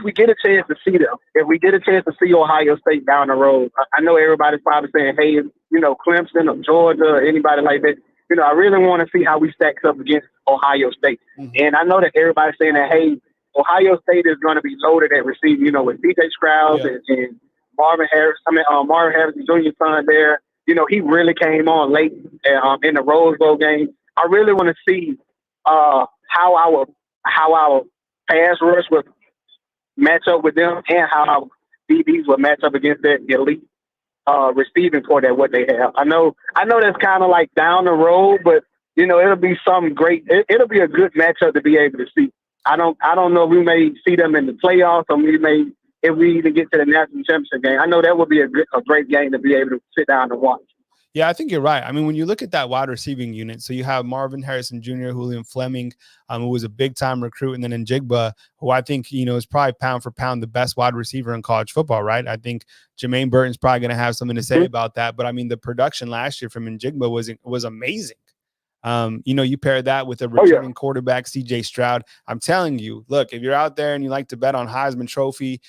we get a chance to see them, if we get a chance to see Ohio State down the road, I know everybody's probably saying, hey, Clemson or Georgia or anybody like that. I really want to see how we stack up against Ohio State. Mm-hmm. And I know that everybody's saying that, hey, Ohio State is going to be loaded at receiving, with DJ Stroud and Marvin Harris. Marvin Harris, Jr. son there. He really came on late in the Rose Bowl game. I really want to see how our pass rush would match up with them and how our DBs would match up against that elite receiving core that what they have. I know that's kind of like down the road, but it'll be something great. It'll be a good matchup to be able to see. I don't know if we may see them in the playoffs, or if we even get to the national championship game. I know that would be a great game to be able to sit down and watch. Yeah, I think you're right. I mean, when you look at that wide receiving unit, so you have Marvin Harrison Jr., Julian Fleming, who was a big-time recruit, and then Njigba, who I think, is probably pound for pound the best wide receiver in college football, right? I think Jermaine Burton's probably going to have something to say about that. But, I mean, the production last year from Njigba was amazing. You pair that with a returning quarterback, CJ Stroud. I'm telling you, look, if you're out there and you like to bet on Heisman Trophy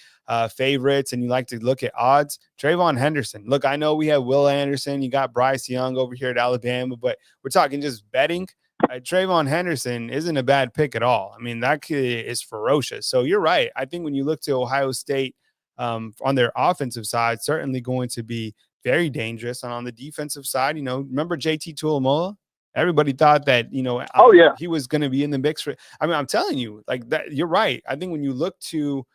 favorites and you like to look at odds, Trayvon Henderson. Look, I know we have Will Anderson. You got Bryce Young over here at Alabama, but we're talking just betting. Trayvon Henderson isn't a bad pick at all. I mean, that kid is ferocious. So you're right. I think when you look to Ohio State on their offensive side, certainly going to be very dangerous. And on the defensive side, remember JT Tuilamola? Everybody thought that, he was going to be in the mix for. I mean, I'm telling you, like that. You're right. I think when you look to,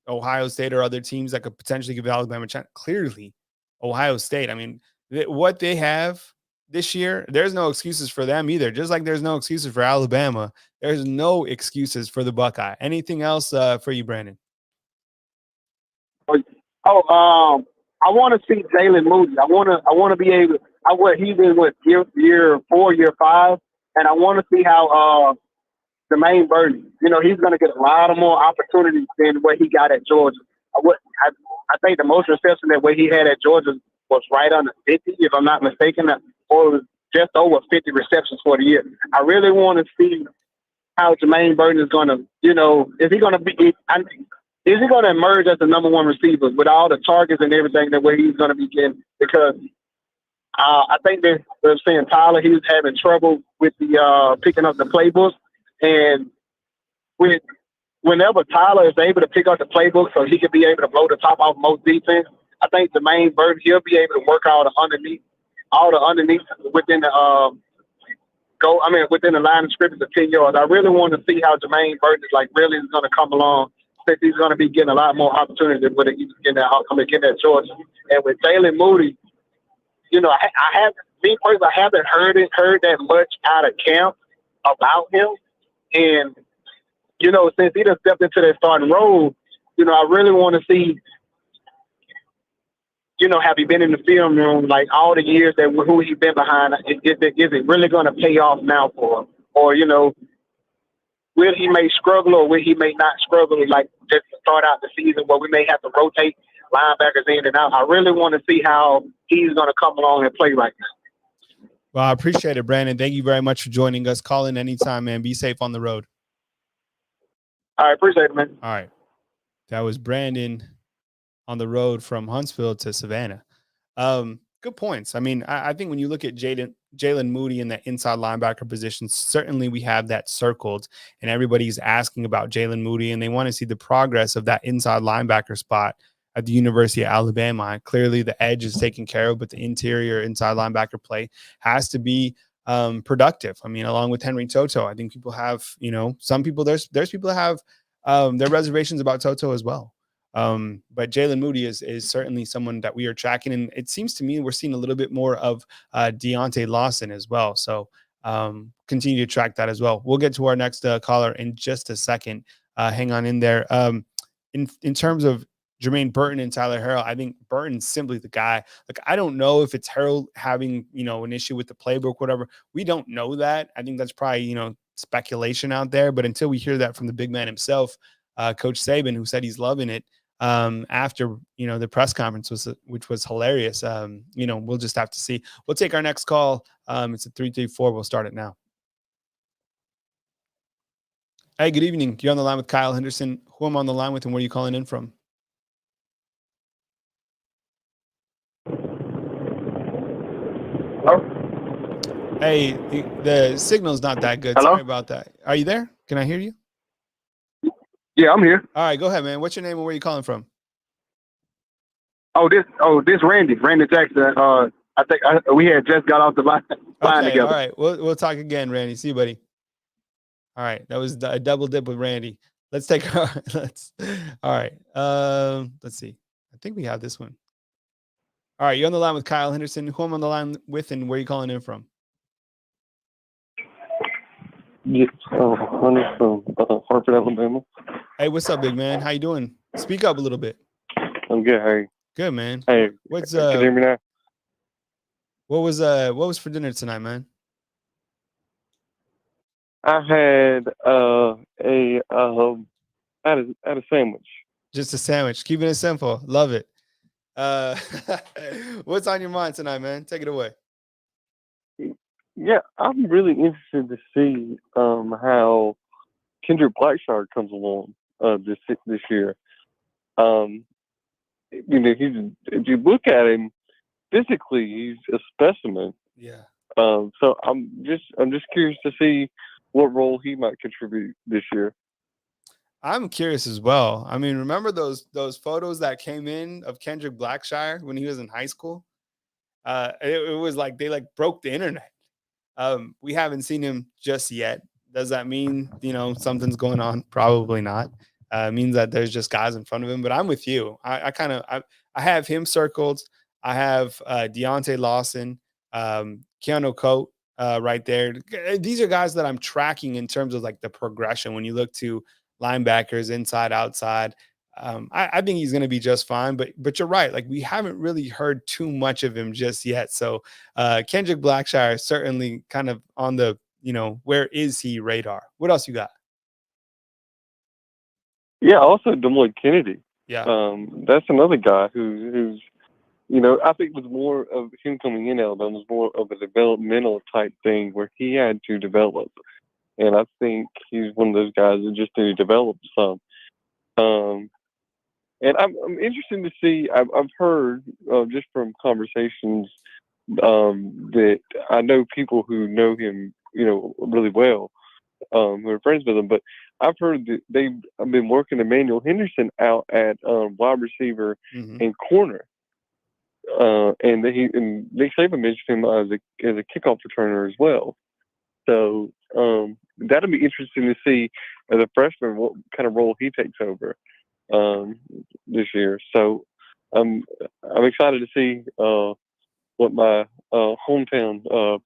Ohio State or other teams that could potentially give Alabama a chance, clearly Ohio State. I mean, what they have this year, there's no excuses for them either. Just like there's no excuses for Alabama, there's no excuses for the Buckeye. Anything else for you, Brandon? I want to see Jalen Moody. I want to be able. He's in year 4, year 5, and I want to see how Jermaine Burton. He's going to get a lot of more opportunities than what he got at Georgia. I think the most reception that what he had at Georgia was right under 50, if I'm not mistaken, or it was just over 50 receptions for the year. I really want to see how Jermaine Burton is going to, is he going to is he going to emerge as the number one receiver with all the targets and everything that way he's going to be getting? Because I think they're saying Tyler, he was having trouble with the picking up the playbooks, and whenever Tyler is able to pick up the playbook so he can be able to blow the top off most defense, I think Jermaine Burton, he'll be able to work all the underneath within the within the line of scrimmage of 10 yards. I really want to see how Jermaine Burton really is going to come along, since he's going to be getting a lot more opportunities when he was getting that Georgia. And with Jalen Moody, I haven't heard that much out of camp about him. And, since he done stepped into that starting role, I really want to see, have he been in the film room all the years that who he's been behind? Is it really going to pay off now for him? Or, will he may struggle or will he may not struggle just to start out the season where we may have to rotate linebackers in and out? I really want to see how he's going to come along and play right now. Well, I appreciate it, Brandon. Thank you very much for joining us. Call in anytime, man. Be safe on the road. All right, appreciate it, man. All right. That was Brandon on the road from Huntsville to Savannah. Good points. I mean, I think when you look at Jalen Moody in that inside linebacker position, certainly we have that circled, and everybody's asking about Jalen Moody, and they want to see the progress of that inside linebacker spot at the University of Alabama. Clearly, the edge is taken care of, but the interior inside linebacker play has to be productive. I mean, along with Henry Toto, I think people have, some people, there's people that have their reservations about Toto as well. But Jalen Moody is certainly someone that we are tracking, and it seems to me we're seeing a little bit more of Deontay Lawson as well. So continue to track that as well. We'll get to our next caller in just a second. Hang on in there. In terms of Jermaine Burton and Tyler Harrell, I think Burton's simply the guy. I don't know if it's Harrell having, an issue with the playbook, whatever. We don't know that. I think that's probably, speculation out there. But until we hear that from the big man himself, Coach Saban, who said he's loving it after, the press conference, which was hilarious. We'll just have to see. We'll take our next call. It's a 334. We'll start it now. Hey, good evening. You're on the line with Kyle Henderson. Who am I on the line with, and where are you calling in from? Hey, the signal's not that good. Hello? Sorry about that. Are you there? Can I hear you? Yeah, I'm here. All right, go ahead, man. What's your name and where are you calling from? This Randy Jackson. I think we had just got off the line together. All right, we'll talk again, Randy. See you, buddy. All right, that was a double dip with Randy. Let's take all right. Let's see. I think we have this one. All right, you're on the line with Kyle Henderson. Who am I on the line with, and where are you calling in from? Yeah, Hunter from Hartford, Alabama. Hey, what's up, big man? How you doing? Speak up a little bit. I'm good. How are you? Good, man. Hey, what's can you hear me now? What was for dinner tonight, man? I had a sandwich. Just a sandwich. Keeping it simple. Love it. What's on your mind tonight, man? Take it away. Yeah, I'm really interested to see how Kendrick Blackshire comes along this year. If you look at him physically, he's a specimen. Yeah. So I'm just curious to see what role he might contribute this year. I'm curious as well. I mean, remember those photos that came in of Kendrick Blackshire when he was in high school? It was like they broke the internet. We haven't seen him just yet. Does that mean, something's going on? Probably not. It means that there's just guys in front of him, but I'm with you. I have him circled. I have Deontay Lawson, Keanu Coat right there. These are guys that I'm tracking in terms of the progression. When you look to linebackers, inside, outside, I think he's going to be just fine, but you're right. We haven't really heard too much of him just yet. So Kendrick Blackshire is certainly kind of on the, where is he radar? What else you got? Yeah, also Demoy Kennedy. Yeah. That's another guy who's I think it was more of him coming in Alabama was more of a developmental type thing where he had to develop. and I think he's one of those guys that just need to develop some. And I'm interested to see. I've heard just from conversations that I know people who know him, really well, who are friends with him. But I've heard that they've been working Emmanuel Henderson out at wide receiver and corner, and Nick Saban mentioned him as a kickoff returner as well. So that'll be interesting to see as a freshman what kind of role he takes over this year. So I'm excited to see what my hometown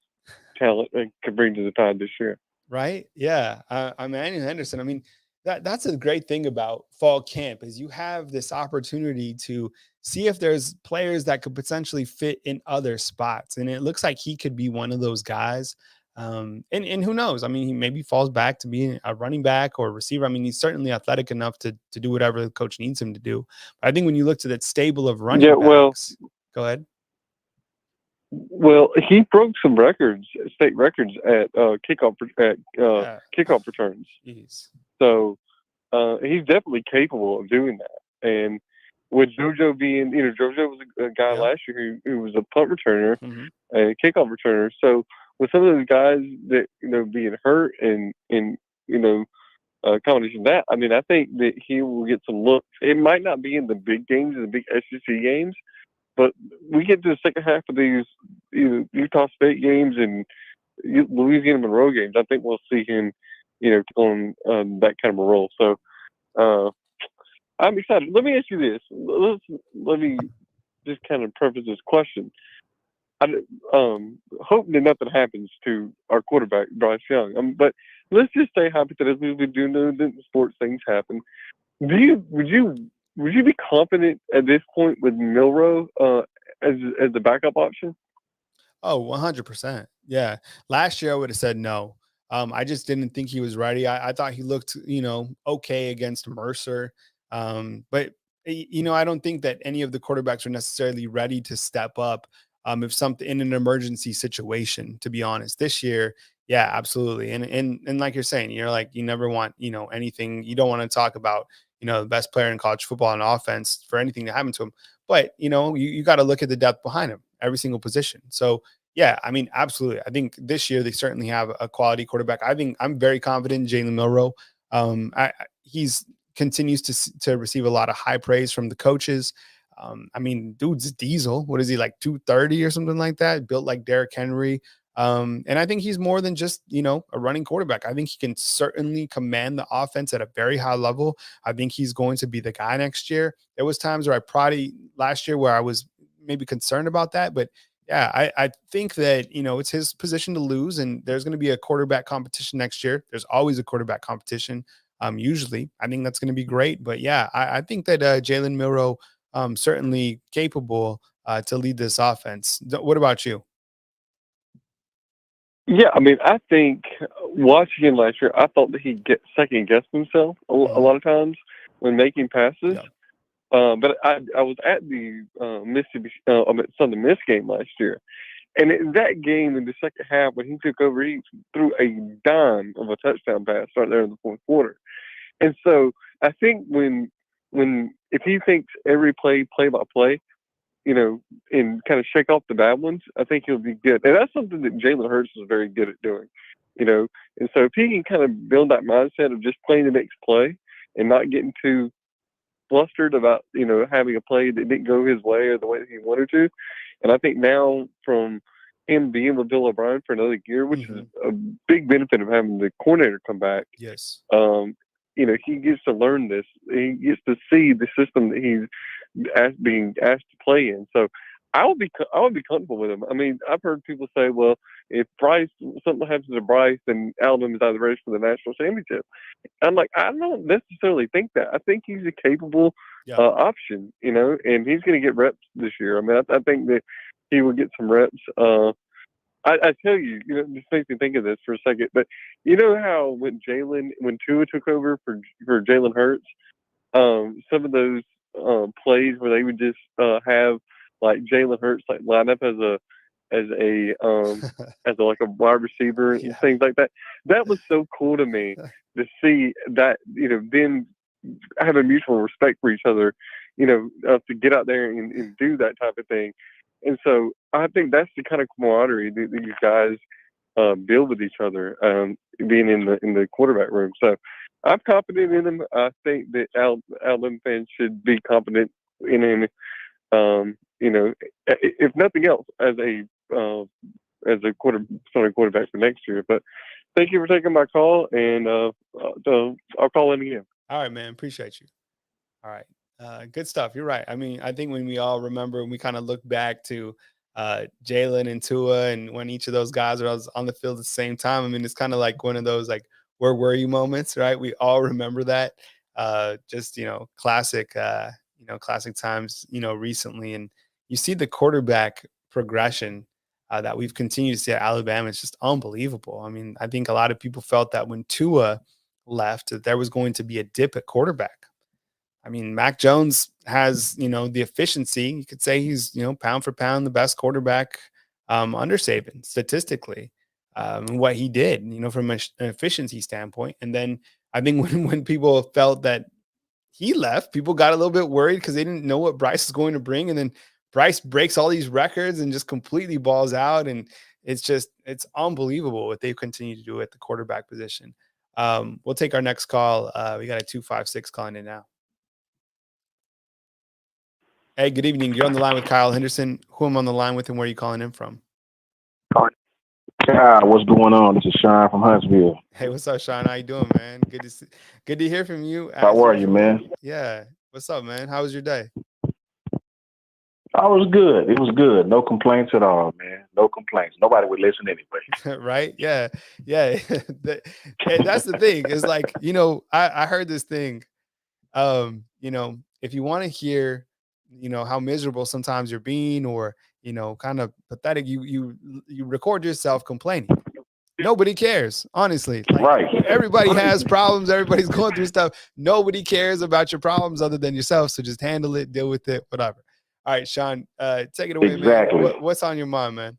talent can bring to the Tide this year. Right? Yeah. Emmanuel Henderson. I mean, that's a great thing about fall camp is you have this opportunity to see if there's players that could potentially fit in other spots. And it looks like he could be one of those guys. And who knows? I mean, he maybe falls back to being a running back or a receiver. I mean, he's certainly athletic enough to do whatever the coach needs him to do. But I think when you look to that stable of running backs, go ahead. Well, he broke some records, state records at kickoff returns. Jeez. So he's definitely capable of doing that. And with JoJo being, JoJo was a guy last year who was a punt returner and a kickoff returner. So with some of those guys that being hurt and combination of that, I mean, I think that he will get some looks. It might not be in the big games, the big SEC games, but we get to the second half of these Utah State games and Louisiana Monroe games. I think we'll see him, on that kind of a role. So I'm excited. Let me ask you this. Let me just kind of preface this question. I hope that nothing happens to our quarterback, Bryce Young. But let's just say hypothetically, we do know that sports things happen. Would you be confident at this point with Milroe as the backup option? Oh, 100%. Yeah. Last year I would have said no. I just didn't think he was ready. I thought he looked, okay against Mercer. But I don't think that any of the quarterbacks are necessarily ready to step up if something in an emergency situation, to be honest. This year, yeah, absolutely. And like you're saying, you're like, you never want, anything. You don't want to talk about, the best player in college football on offense for anything to happen to him. But, you got to look at the depth behind him, every single position. So, yeah, I mean, absolutely. I think this year they certainly have a quality quarterback. I think I'm very confident in Jalen Milroe. He's continues to receive a lot of high praise from the coaches. I mean, dude's diesel. What is he, like 230 or something like that? Built like Derrick Henry. And I think he's more than just, a running quarterback. I think he can certainly command the offense at a very high level. I think he's going to be the guy next year. There was times where last year where I was maybe concerned about that, but yeah, I think that, it's his position to lose, and there's going to be a quarterback competition next year. There's always a quarterback competition. Usually I think that's going to be great, but yeah, I think that Jalen Milroe certainly capable to lead this offense. What about you? Yeah, I mean, I think watching him last year, I thought that he'd get second guess himself a lot of times when making passes. Yeah. But I was at the Mississippi Southern Miss game last year, and in that game in the second half when he took over, he threw a dime of a touchdown pass right there in the fourth quarter. And so I think when if he thinks every play by play, and kind of shake off the bad ones, I think he'll be good. And that's something that Jalen Hurts is very good at doing, And so if he can kind of build that mindset of just playing the next play and not getting too flustered about, having a play that didn't go his way or the way that he wanted to. And I think now from him being with Bill O'Brien for another year, which is a big benefit of having the coordinator come back. Yes. He gets to learn this. He gets to see the system that he's being asked to play in. So I would be comfortable with him. I mean, I've heard people say, well, if something happens to Bryce, then Alabama's out of the race for the national championship. I'm like, I don't necessarily think that. I think he's a capable option, and he's going to get reps this year. I mean, I think that he will get some reps. I tell you, this makes me think of this for a second, but you know how when Tua took over for Jalen Hurts, some of those plays where they would just have like Jalen Hurts like line up as as a like a wide receiver and things like that. That was so cool to me to see that, them have a mutual respect for each other, to get out there and do that type of thing. And so I think that's the kind of camaraderie that you guys build with each other, being in the quarterback room. So I'm confident in him. I think that Alabama fans should be confident in him. If nothing else, as a starting quarterback for next year. But thank you for taking my call, and I'll call in again. All right, man. Appreciate you. All right. Good stuff. You're right. I mean, I think when we all remember, we kind of look back to Jalen and Tua, and when each of those guys was on the field at the same time, I mean, it's kind of like one of those, like, where were you moments, right? We all remember that. Just, classic, classic times, recently. And you see the quarterback progression that we've continued to see at Alabama. It's just unbelievable. I mean, I think a lot of people felt that when Tua left, that there was going to be a dip at quarterback. I mean, Mac Jones has, the efficiency. You could say he's, pound for pound, the best quarterback under Saban statistically, what he did, from an efficiency standpoint. And then I think when people felt that he left, people got a little bit worried because they didn't know what Bryce is going to bring. And then Bryce breaks all these records and just completely balls out. And it's unbelievable what they've continued to do at the quarterback position. We'll take our next call. We got a 256 calling in now. Hey, good evening. You're on the line with Kyle Henderson. Who am I on the line with, and where are you calling in from? Kyle, what's going on? This is Shawn from Huntsville. Hey, what's up, Shawn? How you doing, man? Good to hear from you. How are you, man? Yeah. What's up, man? How was your day? I was good. It was good. No complaints at all, man. No complaints. Nobody would listen anyway. Right? Yeah. Yeah. That's the thing. It's like, I heard this thing. If you want to hear, how miserable sometimes you're being, or, kind of pathetic, you record yourself complaining. Nobody cares, honestly. Like, right. Everybody has problems. Everybody's going through stuff. Nobody cares about your problems other than yourself. So just handle it, deal with it, whatever. All right, Shawn, take it away, exactly. man. What's on your mind, man?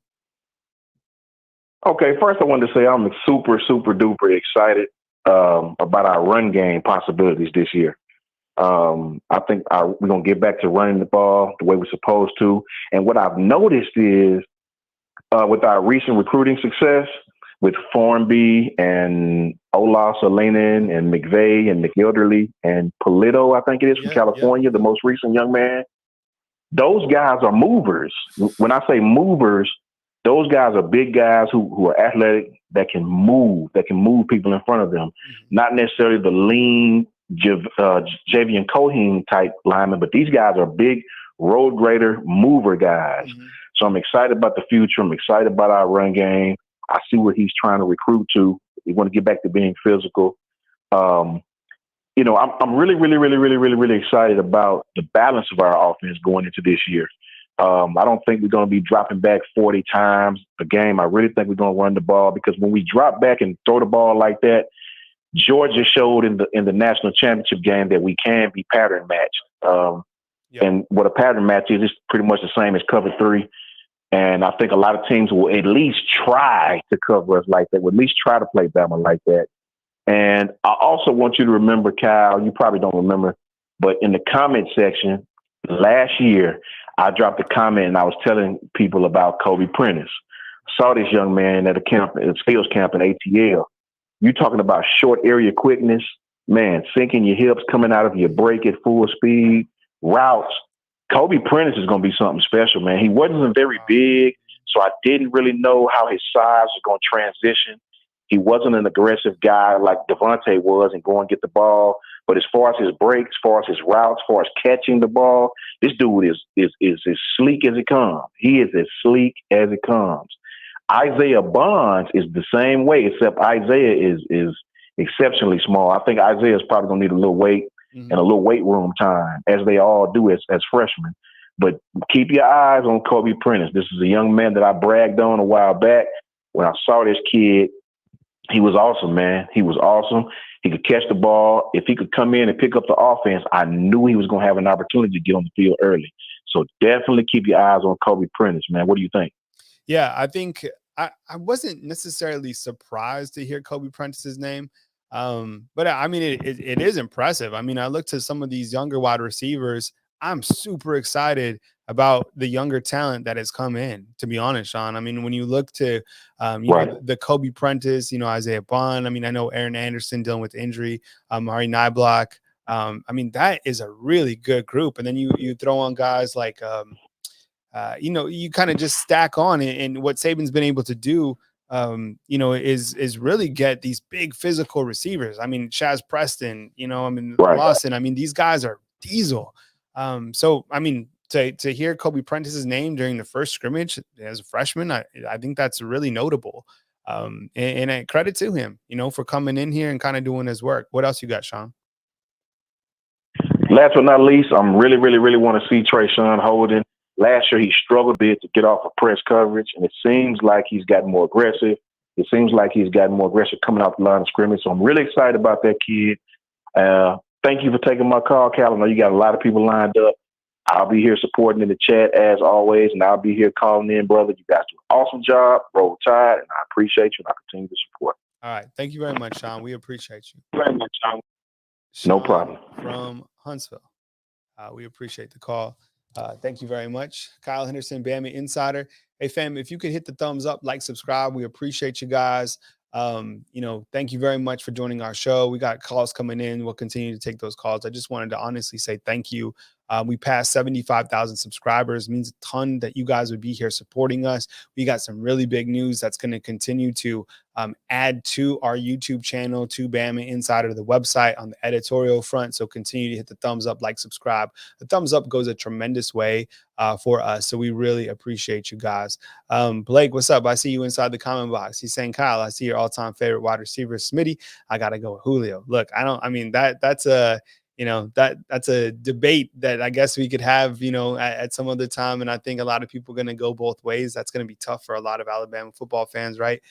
Okay, first I wanted to say I'm super, super duper excited about our run game possibilities this year. I think we're going to get back to running the ball the way we're supposed to. And what I've noticed is with our recent recruiting success with Formby and Olaf Solanen and McVeigh and McElderly and Polito, I think it is, from California, the most recent young man, those guys are movers. When I say movers, those guys are big guys who are athletic, that can move people in front of them. Not necessarily the lean Javian Cohen type lineman, but these guys are big road grader mover guys. So I'm excited about the future. I'm excited about our run game. I see what he's trying to recruit to. We want to get back to being physical. I'm really, really, really, really, really, really excited about the balance of our offense going into this year. I don't think we're going to be dropping back 40 times a game. I really think we're going to run the ball, because when we drop back and throw the ball like that, Georgia showed in the national championship game that we can be pattern matched. And what a pattern match is, it's pretty much the same as cover three. And I think a lot of teams will at least try to cover us like that, will at least try to play Bama like that. And I also want you to remember, Kyle, you probably don't remember, but in the comment section last year, I dropped a comment and I was telling people about Kobe Prentice. Saw this young man at a skills camp in ATL. You talking about short area quickness, man, sinking your hips, coming out of your break at full speed, routes. Kobe Prentice is going to be something special, man. He wasn't very big, so I didn't really know how his size was going to transition. He wasn't an aggressive guy like Devontae was and go and get the ball. But as far as his breaks, as far as his routes, as far as catching the ball, this dude is as sleek as it comes. He is as sleek as it comes. Isaiah Bonds is the same way, except Isaiah is exceptionally small. I think Isaiah is probably going to need a little weight and a little weight room time, as they all do as freshmen. But keep your eyes on Kobe Prentice. This is a young man that I bragged on a while back. When I saw this kid, he was awesome, man. He was awesome. He could catch the ball. If he could come in and pick up the offense, I knew he was going to have an opportunity to get on the field early. So definitely keep your eyes on Kobe Prentice, man. What do you think? Yeah, I think I wasn't necessarily surprised to hear Kobe Prentice's name. But I mean, it is impressive. I mean, I look to some of these younger wide receivers. I'm super excited about the younger talent that has come in, to be honest, Shawn. I mean, when you look to, Right. the Kobe Prentice, Isaiah Bond. I mean, I know Aaron Anderson dealing with injury, Mari Nyblock. I mean, that is a really good group. And then you throw on guys like, you kind of just stack on it. And what Saban's been able to do, is really get these big physical receivers. I mean, Shaz Preston, I mean, Right. Lawson. I mean, these guys are diesel. So I mean, to hear Kobe Prentice's name during the first scrimmage as a freshman, I think that's really notable. And credit to him, for coming in here and kind of doing his work. What else you got, Shawn? Last but not least, I'm really want to see Shawn Holden. Last year, he struggled a bit to get off of press coverage, and it seems like he's gotten more aggressive. It seems like he's gotten more aggressive coming off the line of scrimmage. So I'm really excited about that kid. Thank you for taking my call, Cal. I know you got a lot of people lined up. I'll be here supporting in the chat as always, and I'll be here calling in, brother. You guys do an awesome job. Roll Tide, and I appreciate you, and I continue to support. All right. Thank you very much, Shawn. We appreciate you. Very much, Shawn. Shawn No problem. From Huntsville. We appreciate the call. Thank you very much. Kyle Henderson, Bama Insider. Hey, fam, if you could hit the thumbs up, like, subscribe, we appreciate you guys. Thank you very much for joining our show. We got calls coming in. We'll continue to take those calls. I just wanted to honestly say thank you. We passed 75,000 subscribers. It means a ton that you guys would be here supporting us. We got some really big news that's going to continue to add to our YouTube channel, to Bama Insider, the website, on the editorial front. So continue to hit the thumbs up, like, subscribe. The thumbs up goes a tremendous way for us. So we really appreciate you guys. Blake, what's up? I see you inside the comment box. He's saying, Kyle, I see your all-time favorite wide receiver, Smitty. I got to go with Julio. Look, that's a debate that I guess we could have, at some other time. And I think a lot of people are going to go both ways. That's going to be tough for a lot of Alabama football fans, right?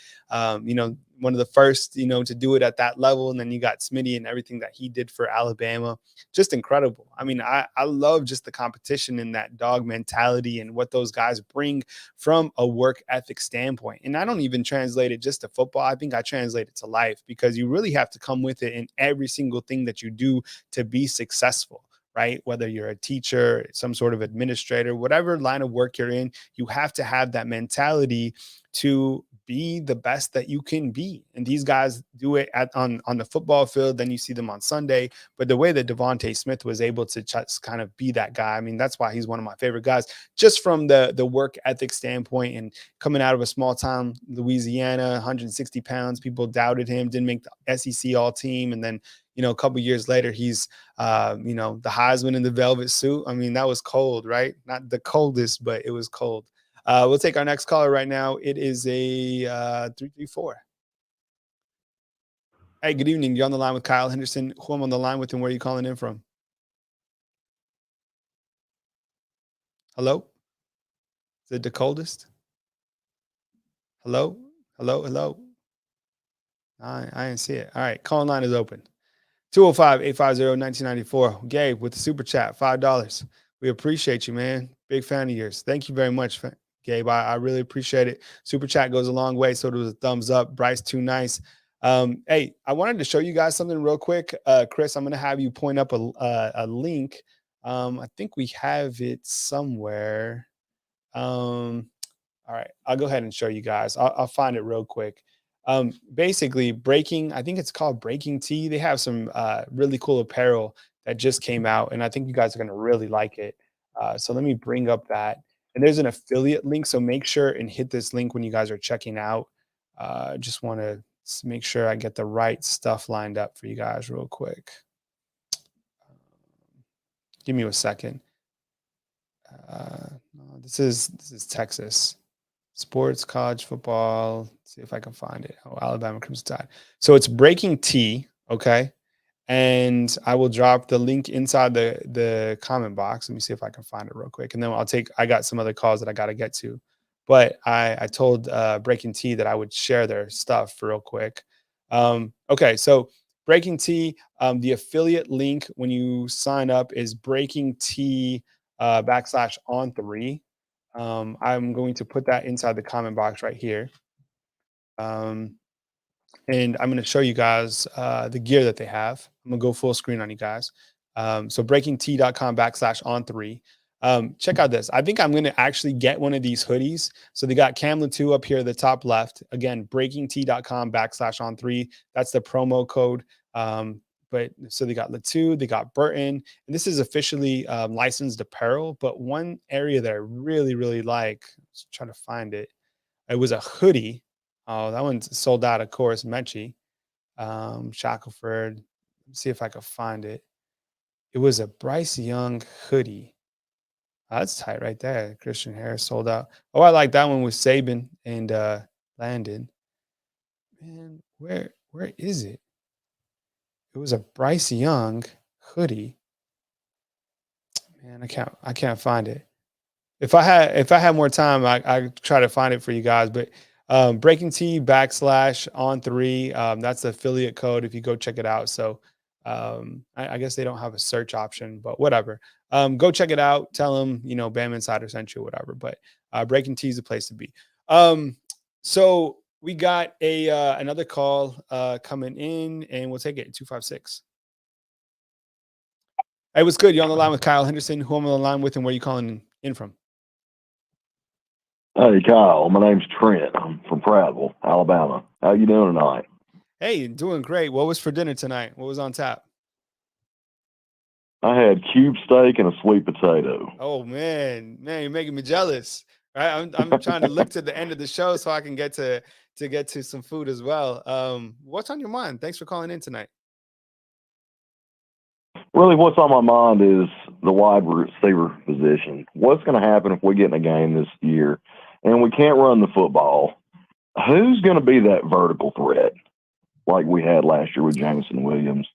One of the first, to do it at that level. And then you got Smitty and everything that he did for Alabama. Just incredible. I mean, I love just the competition and that dog mentality and what those guys bring from a work ethic standpoint. And I don't even translate it just to football. I think I translate it to life, because you really have to come with it in every single thing that you do to be successful, right? Whether you're a teacher, some sort of administrator, whatever line of work you're in, you have to have that mentality to be the best that you can be. And these guys do it on the football field. Then you see them on Sunday. But the way that Devontae Smith was able to just kind of be that guy, I mean, that's why he's one of my favorite guys, just from the work ethic standpoint. And coming out of a small town, Louisiana, 160 pounds, people doubted him, didn't make the SEC all team. And then, a couple years later, he's, the Heisman in the velvet suit. I mean, that was cold, right? Not the coldest, but it was cold. We'll take our next caller right now. It is a 334. Hey, good evening. You're on the line with Kyle Henderson. Who I'm on the line with, and where are you calling in from? Hello? Is it the coldest? Hello? Hello? I didn't see it. All right. Call line is open. 205-850-1994. Gabe with the super chat, $5. We appreciate you, man. Big fan of yours. Thank you very much, Gabe. I really appreciate it. Super chat goes a long way. So does a thumbs up. Bryce, too nice. Hey, I wanted to show you guys something real quick. Chris, I'm going to have you point up a link. I think we have it somewhere. All right, I'll go ahead and show you guys. I'll find it real quick. Basically, I think it's called Breaking Tea. They have some really cool apparel that just came out, and I think you guys are going to really like it. So let me bring up that. And there's an affiliate link, so make sure and hit this link when you guys are checking out. Just want to make sure I get the right stuff lined up for you guys real quick. Give me a second. This is Texas. Sports, college football. Let's see if I can find it. Oh, Alabama Crimson Tide. So it's Breaking Tea, okay? And I will drop the link inside the comment box. Let me see if I can find it real quick. And then I got some other calls that I got to get to. But I told Breaking Tea that I would share their stuff real quick. Okay, so Breaking Tea, the affiliate link when you sign up is Breaking Tea /on3. I'm going to put that inside the comment box right here. And I'm going to show you guys the gear that they have. I'm going to go full screen on you guys. So breakingt.com/on3. Check out this. I think I'm going to actually get one of these hoodies. So they got Camlin 2 up here at the top left. Again, breakingt.com/on3. That's the promo code. But so they got Latu, they got Burton, and this is officially licensed apparel. But one area that I really, really like, let's try to find it. It was a hoodie. Oh, that one's sold out, of course. Mechie, Shackelford. Let's see if I could find it. It was a Bryce Young hoodie. Oh, that's tight right there. Christian Harris sold out. Oh, I like that one with Saban and Landon. Man, where is it? It was a Bryce Young hoodie. Man, I can't find it. If I had more time, I try to find it for you guys. But Breaking T /on3. That's the affiliate code if you go check it out. So I guess they don't have a search option, but whatever. Go check it out. Tell them, Bam Insider sent you, whatever. But Breaking T is the place to be. So we got another call coming in, and we'll take it. 256. Hey, what's good? You on the line with Kyle Henderson? Who I'm on the line with, and where you calling in from? Hey, Kyle. My name's Trent. I'm from Pratville, Alabama. How you doing tonight? Hey, doing great. What was for dinner tonight? What was on tap? I had cube steak and a sweet potato. Oh man, you're making me jealous. Right, I'm trying to look to the end of the show so I can get to some food as well. What's on your mind? Thanks for calling in tonight. Really, what's on my mind is the wide receiver position. What's going to happen if we get in a game this year and we can't run the football? Who's going to be that vertical threat like we had last year with Jameson Williams,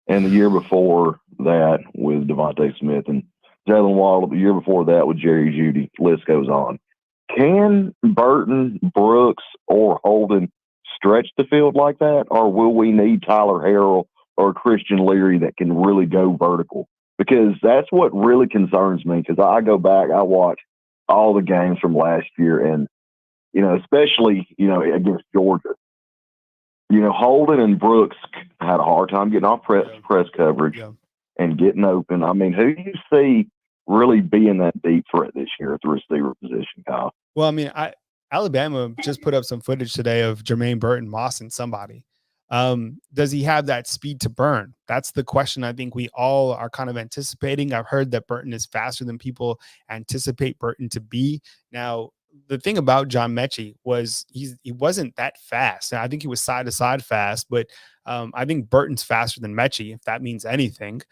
and the year before that with Devontae Smith and Jalen Waddle, the year before that with Jerry Jeudy? List goes on. Can Burton, Brooks, or Holden stretch the field like that, or will we need Tyler Harrell or Christian Leary that can really go vertical? Because that's what really concerns me, because I go back, I watch all the games from last year, and, especially, against Georgia. Holden and Brooks had a hard time getting off press coverage and getting open. I mean, who do you see really being that deep threat this year at the receiver position, Kyle? Well, I mean, Alabama just put up some footage today of Jermaine Burton mossing somebody. Does he have that speed to burn? That's the question I think we all are kind of anticipating. I've heard that Burton is faster than people anticipate Burton to be. Now, the thing about John Mechie was he wasn't that fast. I think he was side to side fast, but I think Burton's faster than Mechie, if that means anything.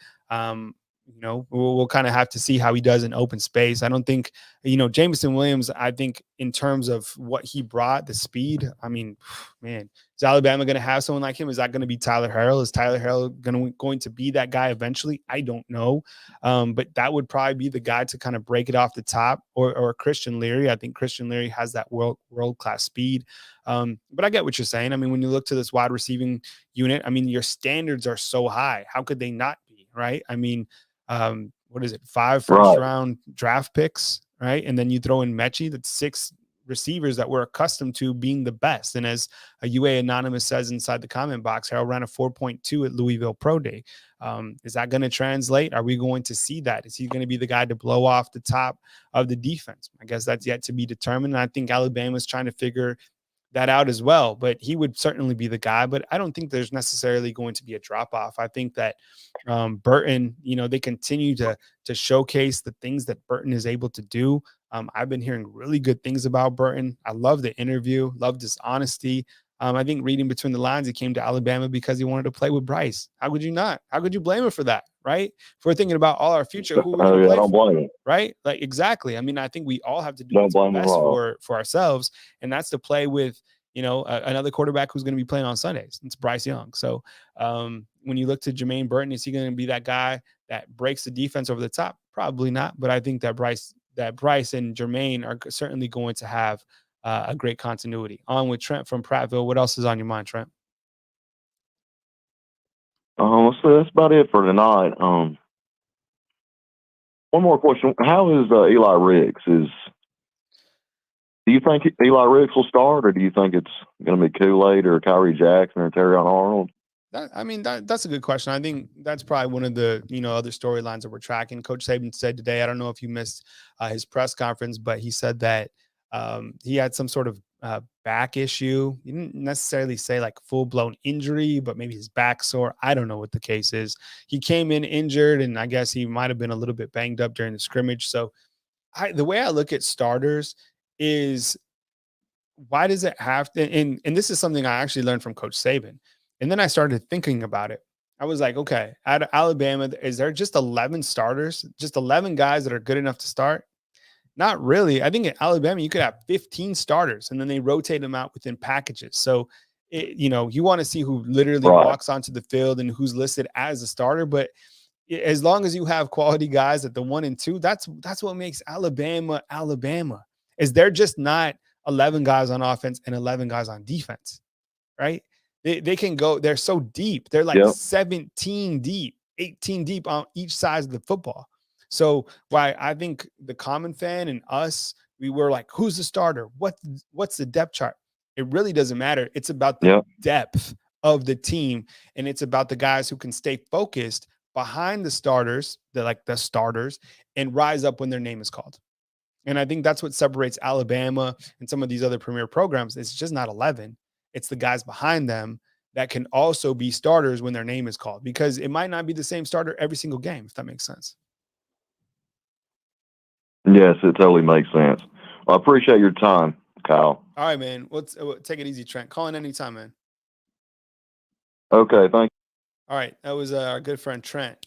We'll kind of have to see how he does in open space. I don't think, Jameson Williams, I think in terms of what he brought, the speed, I mean, man, is Alabama going to have someone like him? Is that going to be Tyler Harrell? Is Tyler Harrell going to be that guy eventually? I don't know. But that would probably be the guy to kind of break it off the top, or Christian Leary. I think Christian Leary has that world-class speed. But I get what you're saying. I mean, when you look to this wide receiving unit, I mean, your standards are so high. How could they not be, right? I mean, what is it? 5 first-round draft picks, right? And then you throw in Mechie, that's 6 receivers that we're accustomed to being the best. And as a UA Anonymous says inside the comment box, Harold ran a 4.2 at Louisville Pro Day. Is that going to translate? Are we going to see that? Is he going to be the guy to blow off the top of the defense? I guess that's yet to be determined. And I think Alabama's trying to figure that out as well, but he would certainly be the guy. But I don't think there's necessarily going to be a drop off. I think that Burton, they continue to showcase the things that Burton is able to do. I've been hearing really good things about Burton. I love the interview, loved his honesty. I think reading between the lines, he came to Alabama because he wanted to play with Bryce. How could you not? How could you blame him for that, right? If we're thinking about all our future, who we're going to play don't blame him. Right? Like, exactly. I mean, I think we all have to do what's best for ourselves, and that's to play with, another quarterback who's going to be playing on Sundays. It's Bryce Young. So when you look to Jermaine Burton, is he going to be that guy that breaks the defense over the top? Probably not. But I think that Bryce and Jermaine are certainly going to have a great continuity. On with Trent from Pratville. What else is on your mind, Trent? So that's about it for tonight. One more question. How is Eli Ricks? Do you think Eli Ricks will start, or do you think it's going to be Kool-Aid or Kyrie Jackson or Terrion Arnold? That's a good question. I think that's probably one of the, other storylines that we're tracking. Coach Saban said today, I don't know if you missed his press conference, but he said that he had some sort of back issue. He didn't necessarily say like full-blown injury, but maybe his back sore. I don't know what the case is. He came in injured, and I guess he might have been a little bit banged up during the scrimmage. So the way I look at starters is, why does it have to, and this is something I actually learned from Coach Saban. And then I started thinking about it. I was like, okay, out of Alabama, is there just 11 starters, just 11 guys that are good enough to start? Not really. I think at Alabama, you could have 15 starters, and then they rotate them out within packages. So, you want to see who literally walks onto the field and who's listed as a starter. But as long as you have quality guys at the 1 and 2, that's what makes Alabama, Alabama, is they're just not 11 guys on offense and 11 guys on defense, right? They can go, they're so deep. They're like 17 deep, 18 deep on each side of the football. So why I think the common fan and us, we were like, who's the starter? What's the depth chart? It really doesn't matter. It's about the depth of the team, and it's about the guys who can stay focused behind the starters, the starters, and rise up when their name is called. And I think that's what separates Alabama and some of these other premier programs. It's just not 11. It's the guys behind them that can also be starters when their name is called, because it might not be the same starter every single game, if that makes sense. Yes, it totally makes sense. Well, I appreciate your time, Kyle. All right, man. Let's take it easy, Trent. Call in anytime, man. Okay, thank you. All right, that was our good friend Trent.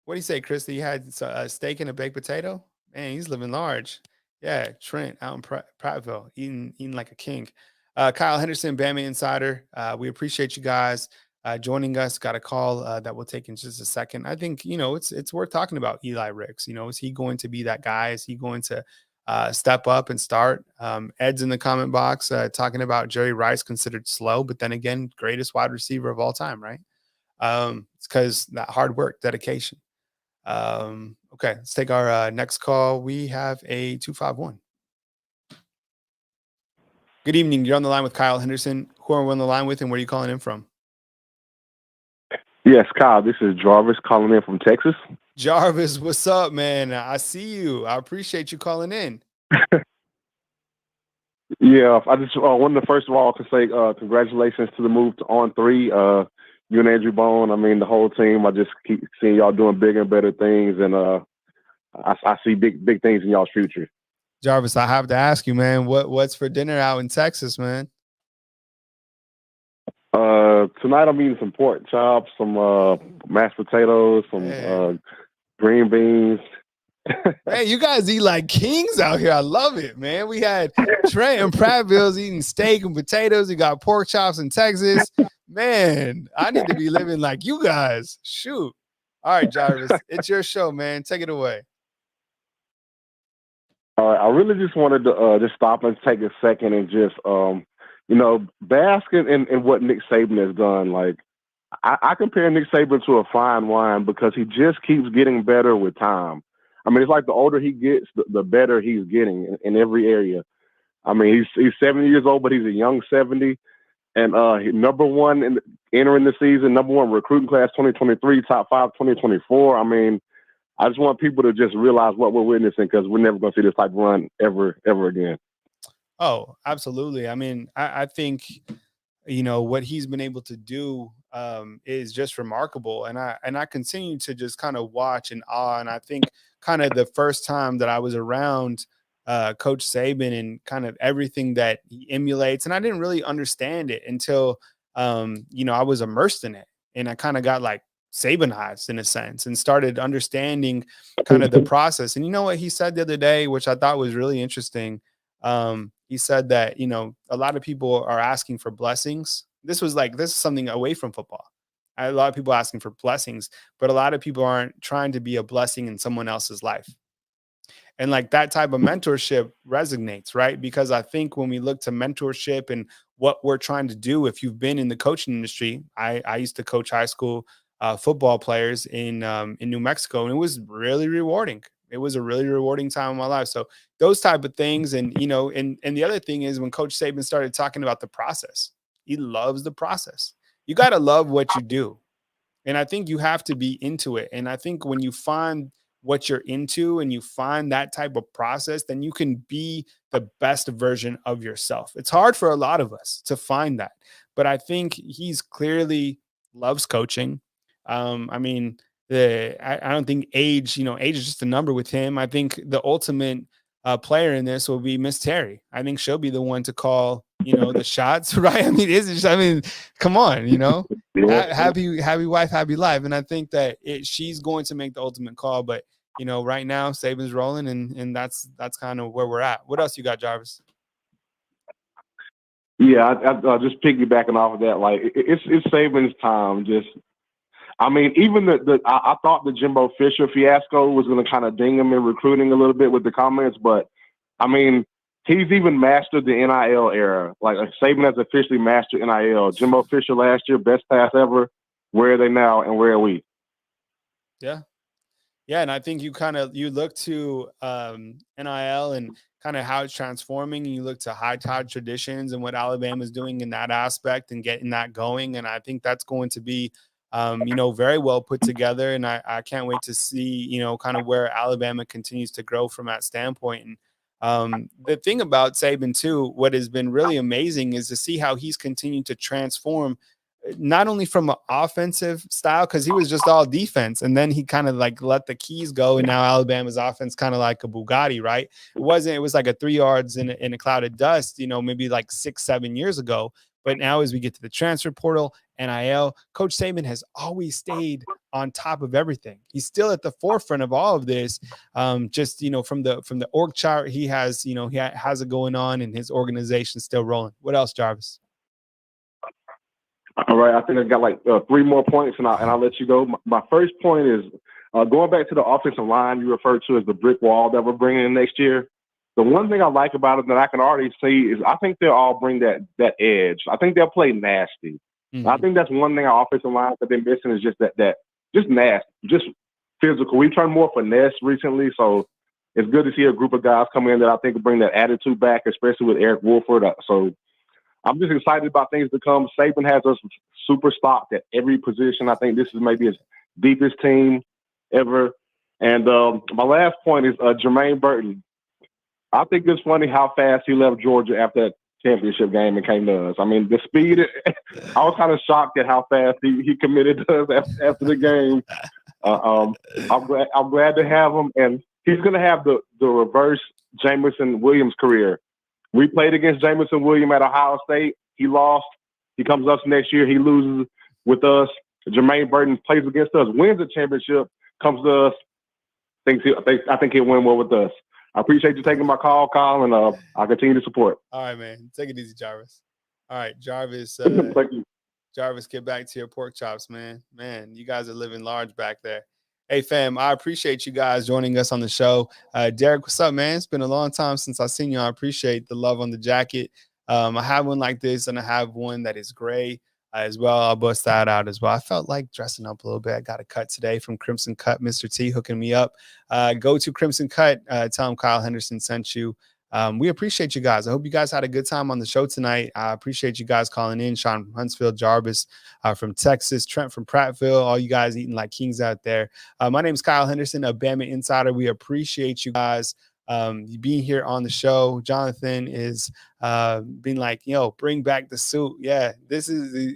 What do you say, Chris? He had a steak and a baked potato? Man, he's living large. Yeah, Trent out in Pratville, eating like a king. Kyle Henderson, BamaInsider. We appreciate you guys joining us. Got a call that we'll take in just a second. I think, it's worth talking about Eli Ricks. Is he going to be that guy? Is he going to step up and start? Ed's in the comment box talking about Jerry Rice considered slow, but then again, greatest wide receiver of all time, right? It's because that hard work, dedication. Okay, let's take our next call. We have a 251. Good evening. You're on the line with Kyle Henderson. Who are we on the line with, and where are you calling in from? Yes, Kyle, this is Jarvis calling in from Texas. Jarvis, what's up, man? I see you. I appreciate you calling in. Yeah, I just wanted to first of all to say congratulations to the move to On 3. You and Andrew Bone, I mean, the whole team. I just keep seeing y'all doing bigger and better things, and I see big things in y'all's future. Jarvis, I have to ask you, man, what's for dinner out in Texas, man? Tonight I'm eating some pork chops, some mashed potatoes, some green beans. Hey, you guys eat like kings out here. I love it, man. We had Trent and Pratville's eating steak and potatoes. You got pork chops in Texas. Man, I need to be living like you guys. Shoot. All right, Jarvis, it's your show, man. Take it away. All right, I really just wanted to just stop and take a second and just bask in what Nick Saban has done. Like, I compare Nick Saban to a fine wine because he just keeps getting better with time. I mean, it's like the older he gets, the better he's getting in every area. I mean, he's 70 years old, but he's a young 70. And number one entering the season, number one recruiting class 2023, top 5 2024. I mean, I just want people to just realize what we're witnessing, because we're never going to see this type of run ever again. Oh, absolutely. I mean, I think, what he's been able to do is just remarkable. And I continue to just kind of watch in awe. And I think kind of the first time that I was around Coach Saban and kind of everything that he emulates, and I didn't really understand it until, I was immersed in it. And I kind of got like Sabanized in a sense and started understanding kind of the process. And you know what he said the other day, which I thought was really interesting. He said that, a lot of people are asking for blessings. This is something away from football. A lot of people asking for blessings, but a lot of people aren't trying to be a blessing in someone else's life. And like that type of mentorship resonates, right? Because I think when we look to mentorship and what we're trying to do, if you've been in the coaching industry, I used to coach high school football players in New Mexico, and it was really rewarding. It was a really rewarding time in my life. So those type of things. And, you know, and the other thing is when Coach Saban started talking about the process, he loves the process. You got to love what you do. And I think you have to be into it. And I think when you find what you're into and you find that type of process, then you can be the best version of yourself. It's hard for a lot of us to find that, but I think he's clearly loves coaching. I mean, I don't think age is just a number with him. I think the ultimate player in this will be Miss Terry. I think she'll be the one to call, the shots, right? I mean, come on, happy wife, happy life. And I think that she's going to make the ultimate call, but right now Saban's rolling and that's kind of where we're at. What else you got, Jarvis? Yeah, I just piggybacking off of that, like it's Saban's time. Even I thought the Jimbo Fisher fiasco was going to kind of ding him in recruiting a little bit with the comments, but he's even mastered the NIL era. Like Saban has officially mastered NIL. Jimbo Fisher last year, best pass ever. Where are they now, and where are we? Yeah. Yeah, and I think you look to NIL and kind of how it's transforming, and you look to high tide traditions and what Alabama's doing in that aspect and getting that going. And I think that's going to be, very well put together. And I can't wait to see, kind of where Alabama continues to grow from that standpoint. And the thing about Saban too, what has been really amazing is to see how he's continued to transform not only from an offensive style, because he was just all defense, and then he kind of like let the keys go, and now Alabama's offense kind of like a Bugatti, right? It was like a 3 yards in a cloud of dust, maybe like 6-7 years ago. But now as we get to the transfer portal, NIL, Coach Saban has always stayed on top of everything. He's still at the forefront of all of this. From the org chart, he has, he has it going on, and his organization still rolling. What else, Jarvis? All right, I think I got like 3 more points, and I'll let you go. My first point is going back to the offensive line you referred to as the brick wall that we're bringing in next year. The one thing I like about it that I can already see is I think they'll all bring that edge. I think they'll play nasty. Mm-hmm. I think that's one thing our offensive line that they're missing is just that just nasty, just physical. We turned more finesse recently, so it's good to see a group of guys come in that I think will bring that attitude back, especially with Eric Wolford. So I'm just excited about things to come. Saban has us super stocked at every position. I think this is maybe his deepest team ever. And my last point is Jermaine Burton. I think it's funny how fast he left Georgia after that championship game and came to us. The speed, I was kind of shocked at how fast he committed to us after the game. I'm glad to have him. And he's going to have the reverse Jameson Williams career. We played against Jameson Williams at Ohio State. He lost. He comes up next year. He loses with us. Jermaine Burton plays against us, wins the championship, comes to us. I think he'll win more with us. I appreciate you taking my call, Kyle, and I'll continue to support. All right, man. Take it easy, Jarvis. All right, Jarvis. Thank you. Jarvis, get back to your pork chops, man. Man, you guys are living large back there. Hey, fam, I appreciate you guys joining us on the show. Derek, what's up, man? It's been a long time since I've seen you. I appreciate the love on the jacket. I have one like this, and I have one that is gray as well. I'll bust that out as well. I felt like dressing up a little bit. I got a cut today from Crimson Cut, Mr. T hooking me up. Go to Crimson Cut. Tell him Kyle Henderson sent you. We appreciate you guys. I hope you guys had a good time on the show tonight. I appreciate you guys calling in. Shawn from Huntsville, Jarvis from Texas, Trent from Pratville, all you guys eating like kings out there. My name is Kyle Henderson of BamaInsider. We appreciate you guys being here on the show. Jonathan is being like, bring back the suit. Yeah,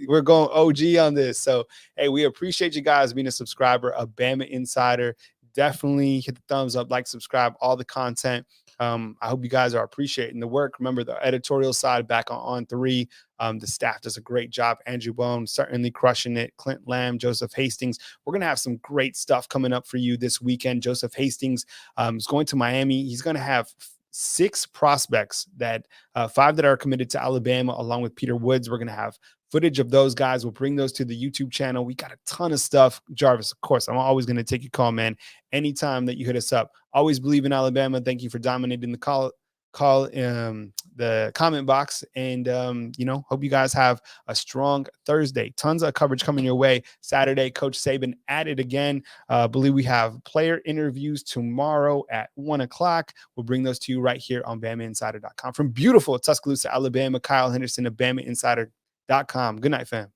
we're going OG on this. So, hey, we appreciate you guys being a subscriber of BamaInsider. Definitely hit the thumbs up, like, subscribe, all the content. I hope you guys are appreciating the work. Remember the editorial side back on 3. The staff does a great job. Andrew Bone certainly crushing it. Clint Lamb, Joseph Hastings. We're going to have some great stuff coming up for you this weekend. Joseph Hastings is going to Miami. He's going to have 6 prospects 5 that are committed to Alabama, along with Peter Woods. We're going to have footage of those guys. We'll bring those to the YouTube channel. We got a ton of stuff. Jarvis, of course, I'm always going to take your call, man. Anytime that you hit us up. Always believe in Alabama. Thank you for dominating the call the comment box, and hope you guys have a strong Thursday. Tons of coverage coming your way. Saturday, Coach Saban at it again. I believe we have player interviews tomorrow at 1:00. We'll bring those to you right here on BamaInsider.com. From beautiful Tuscaloosa, Alabama, Kyle Henderson of BamaInsider.com. Good night, fam.